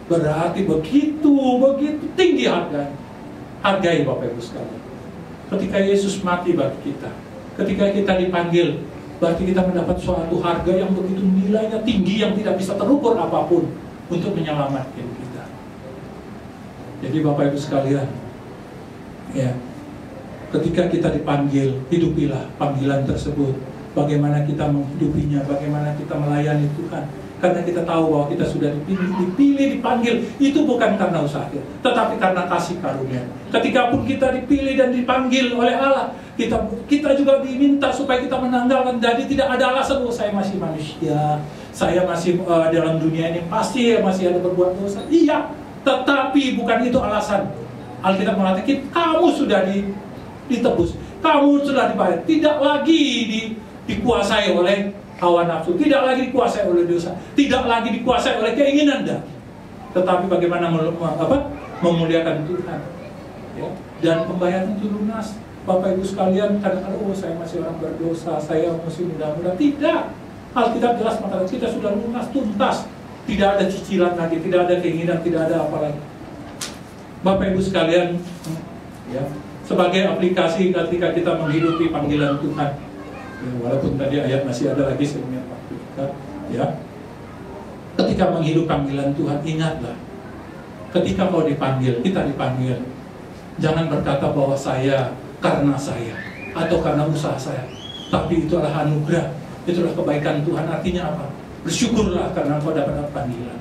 S1: Berarti begitu tinggi harganya. Hargai Bapak Ibu sekalian. Ketika Yesus mati bagi kita, ketika kita dipanggil, berarti kita mendapat suatu harga yang begitu nilainya tinggi, yang tidak bisa terukur apapun untuk menyelamatkan kita. Jadi Bapak Ibu sekalian, ya, ketika kita dipanggil, hidupilah panggilan tersebut. Bagaimana kita menghidupinya, bagaimana kita melayani Tuhan. Karena kita tahu bahwa kita sudah dipilih, dipanggil. Itu bukan karena usaha kita, tetapi karena kasih karunia. Ketika pun kita dipilih dan dipanggil oleh Allah, kita juga diminta supaya kita menanggalkan. Jadi tidak ada alasan, saya masih manusia, saya masih dalam dunia ini pasti masih ada berbuat dosa. Iya, tetapi bukan itu alasan. Alkitab mengatakan kamu sudah ditebus, kamu sudah dibayar, tidak lagi dikuasai oleh hawa nafsu, tidak lagi dikuasai oleh dosa, tidak lagi dikuasai oleh keinginan dah. Tetapi bagaimana memuliakan Tuhan, ya? Dan pembayaran itu lunas. Bapak Ibu sekalian, kadang-kadang saya masih orang berdosa, saya masih muda-muda. Tidak, Alkitab jelas mengatakan kita sudah lunas, tuntas, tidak ada cicilan lagi, tidak ada keinginan, tidak ada apa lagi. Bapak Ibu sekalian, ya, sebagai aplikasi ketika kita menghidupi panggilan Tuhan, ya, walaupun tadi ayat masih ada lagi sebelumnya waktu kita, ya, ketika menghidup panggilan Tuhan, ingatlah, ketika kau dipanggil, kita dipanggil, jangan berkata bahwa saya karena saya atau karena usaha saya, tapi itu adalah anugerah, itulah kebaikan Tuhan. Artinya apa? Bersyukurlah karena kau dapat panggilan.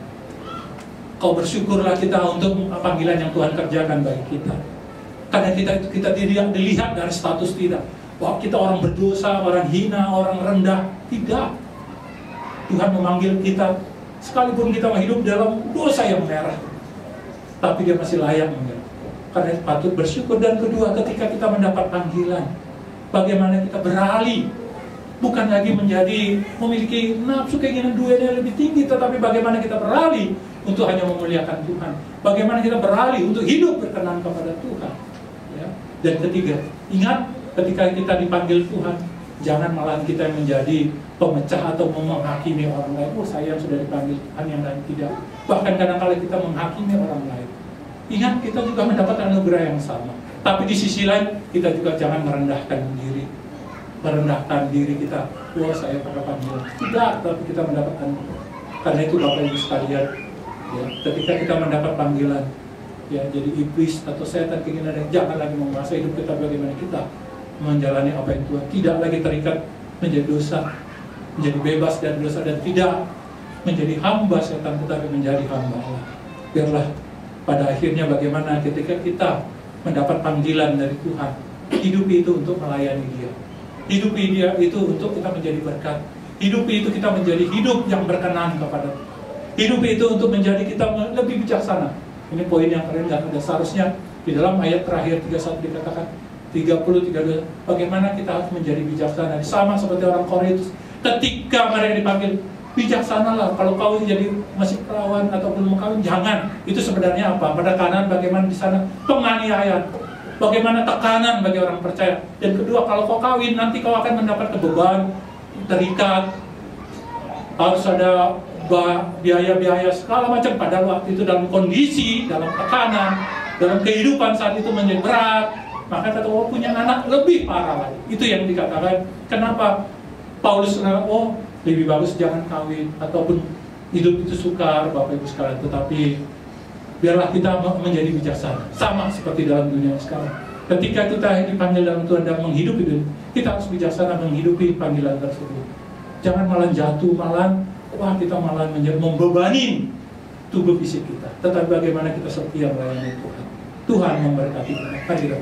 S1: Kau bersyukurlah kita untuk panggilan yang Tuhan kerjakan bagi kita. Karena kita tidak dilihat dari status tidak, bahwa kita orang berdosa, orang hina, orang rendah. Tidak. Tuhan memanggil kita, sekalipun kita hidup dalam dosa yang merah, tapi Dia masih layak mengira. Karena patut bersyukur. Dan kedua, ketika kita mendapat panggilan, bagaimana kita beralih, bukan lagi memiliki nafsu keinginan dunia yang lebih tinggi, tetapi bagaimana kita beralih untuk hanya memuliakan Tuhan. Bagaimana kita beralih untuk hidup berkenan kepada Tuhan. Dan ketiga, ingat ketika kita dipanggil Tuhan, jangan malah kita yang menjadi pemecah atau menghakimi orang lain. Oh, saya yang sudah dipanggil Tuhan, yang lain tidak. Bahkan kadang-kadang kita menghakimi orang lain. Ingat, kita juga mendapat anugerah yang sama. Tapi di sisi lain, kita juga jangan merendahkan diri. Merendahkan diri kita. Oh, saya pada panggilan. Tidak, tapi kita mendapatkan. Karena itu Bapak Ibu sekalian, ya, ketika kita mendapat panggilan, ya, jadi iblis atau setan keinginan jangan lagi menguasai hidup kita. Bagaimana kita menjalani apa yang Tuhan, tidak lagi terikat menjadi dosa, menjadi bebas dari dosa, dan tidak menjadi hamba setan, tetapi menjadi hamba Allah. Biarlah pada akhirnya bagaimana ketika kita mendapat panggilan dari Tuhan, hidupi itu untuk melayani Dia, hidupi Dia itu untuk kita menjadi berkat, hidupi itu kita menjadi hidup yang berkenan kepada Tuhan, hidupi itu untuk menjadi kita lebih bijaksana. Ini poin yang keren, dan ada seharusnya di dalam ayat terakhir 31 dikatakan 32, bagaimana kita harus menjadi bijaksana. Sama seperti orang Korintus, ketika mereka dipanggil, bijaksanalah. Kalau kau jadi masih perawan atau belum kawin, jangan. Itu sebenarnya apa? Penekanan bagaimana di sana? Penganiayaan. Bagaimana tekanan bagi orang percaya. Dan kedua, kalau kau kawin, nanti kau akan mendapat beban, terikat, harus ada biaya-biaya segala macam. Pada waktu itu dalam kondisi, dalam tekanan, dalam kehidupan saat itu menjadi berat. Maka kata Allah, punya anak lebih parah lagi. Itu yang dikatakan. Kenapa Paulus lebih bagus jangan kawin, ataupun hidup itu sukar, Bapak Ibu sekalian. Tetapi biarlah kita menjadi bijaksana, sama seperti dalam dunia sekarang. Ketika kita dipanggil dalam Tuhan dan menghidupi dunia, kita harus bijaksana menghidupi panggilan tersebut. Jangan malah jatuh, kita malah membebani tubuh fisik kita. Tetapi bagaimana kita setia melayani Tuhan. Tuhan memberkati kita.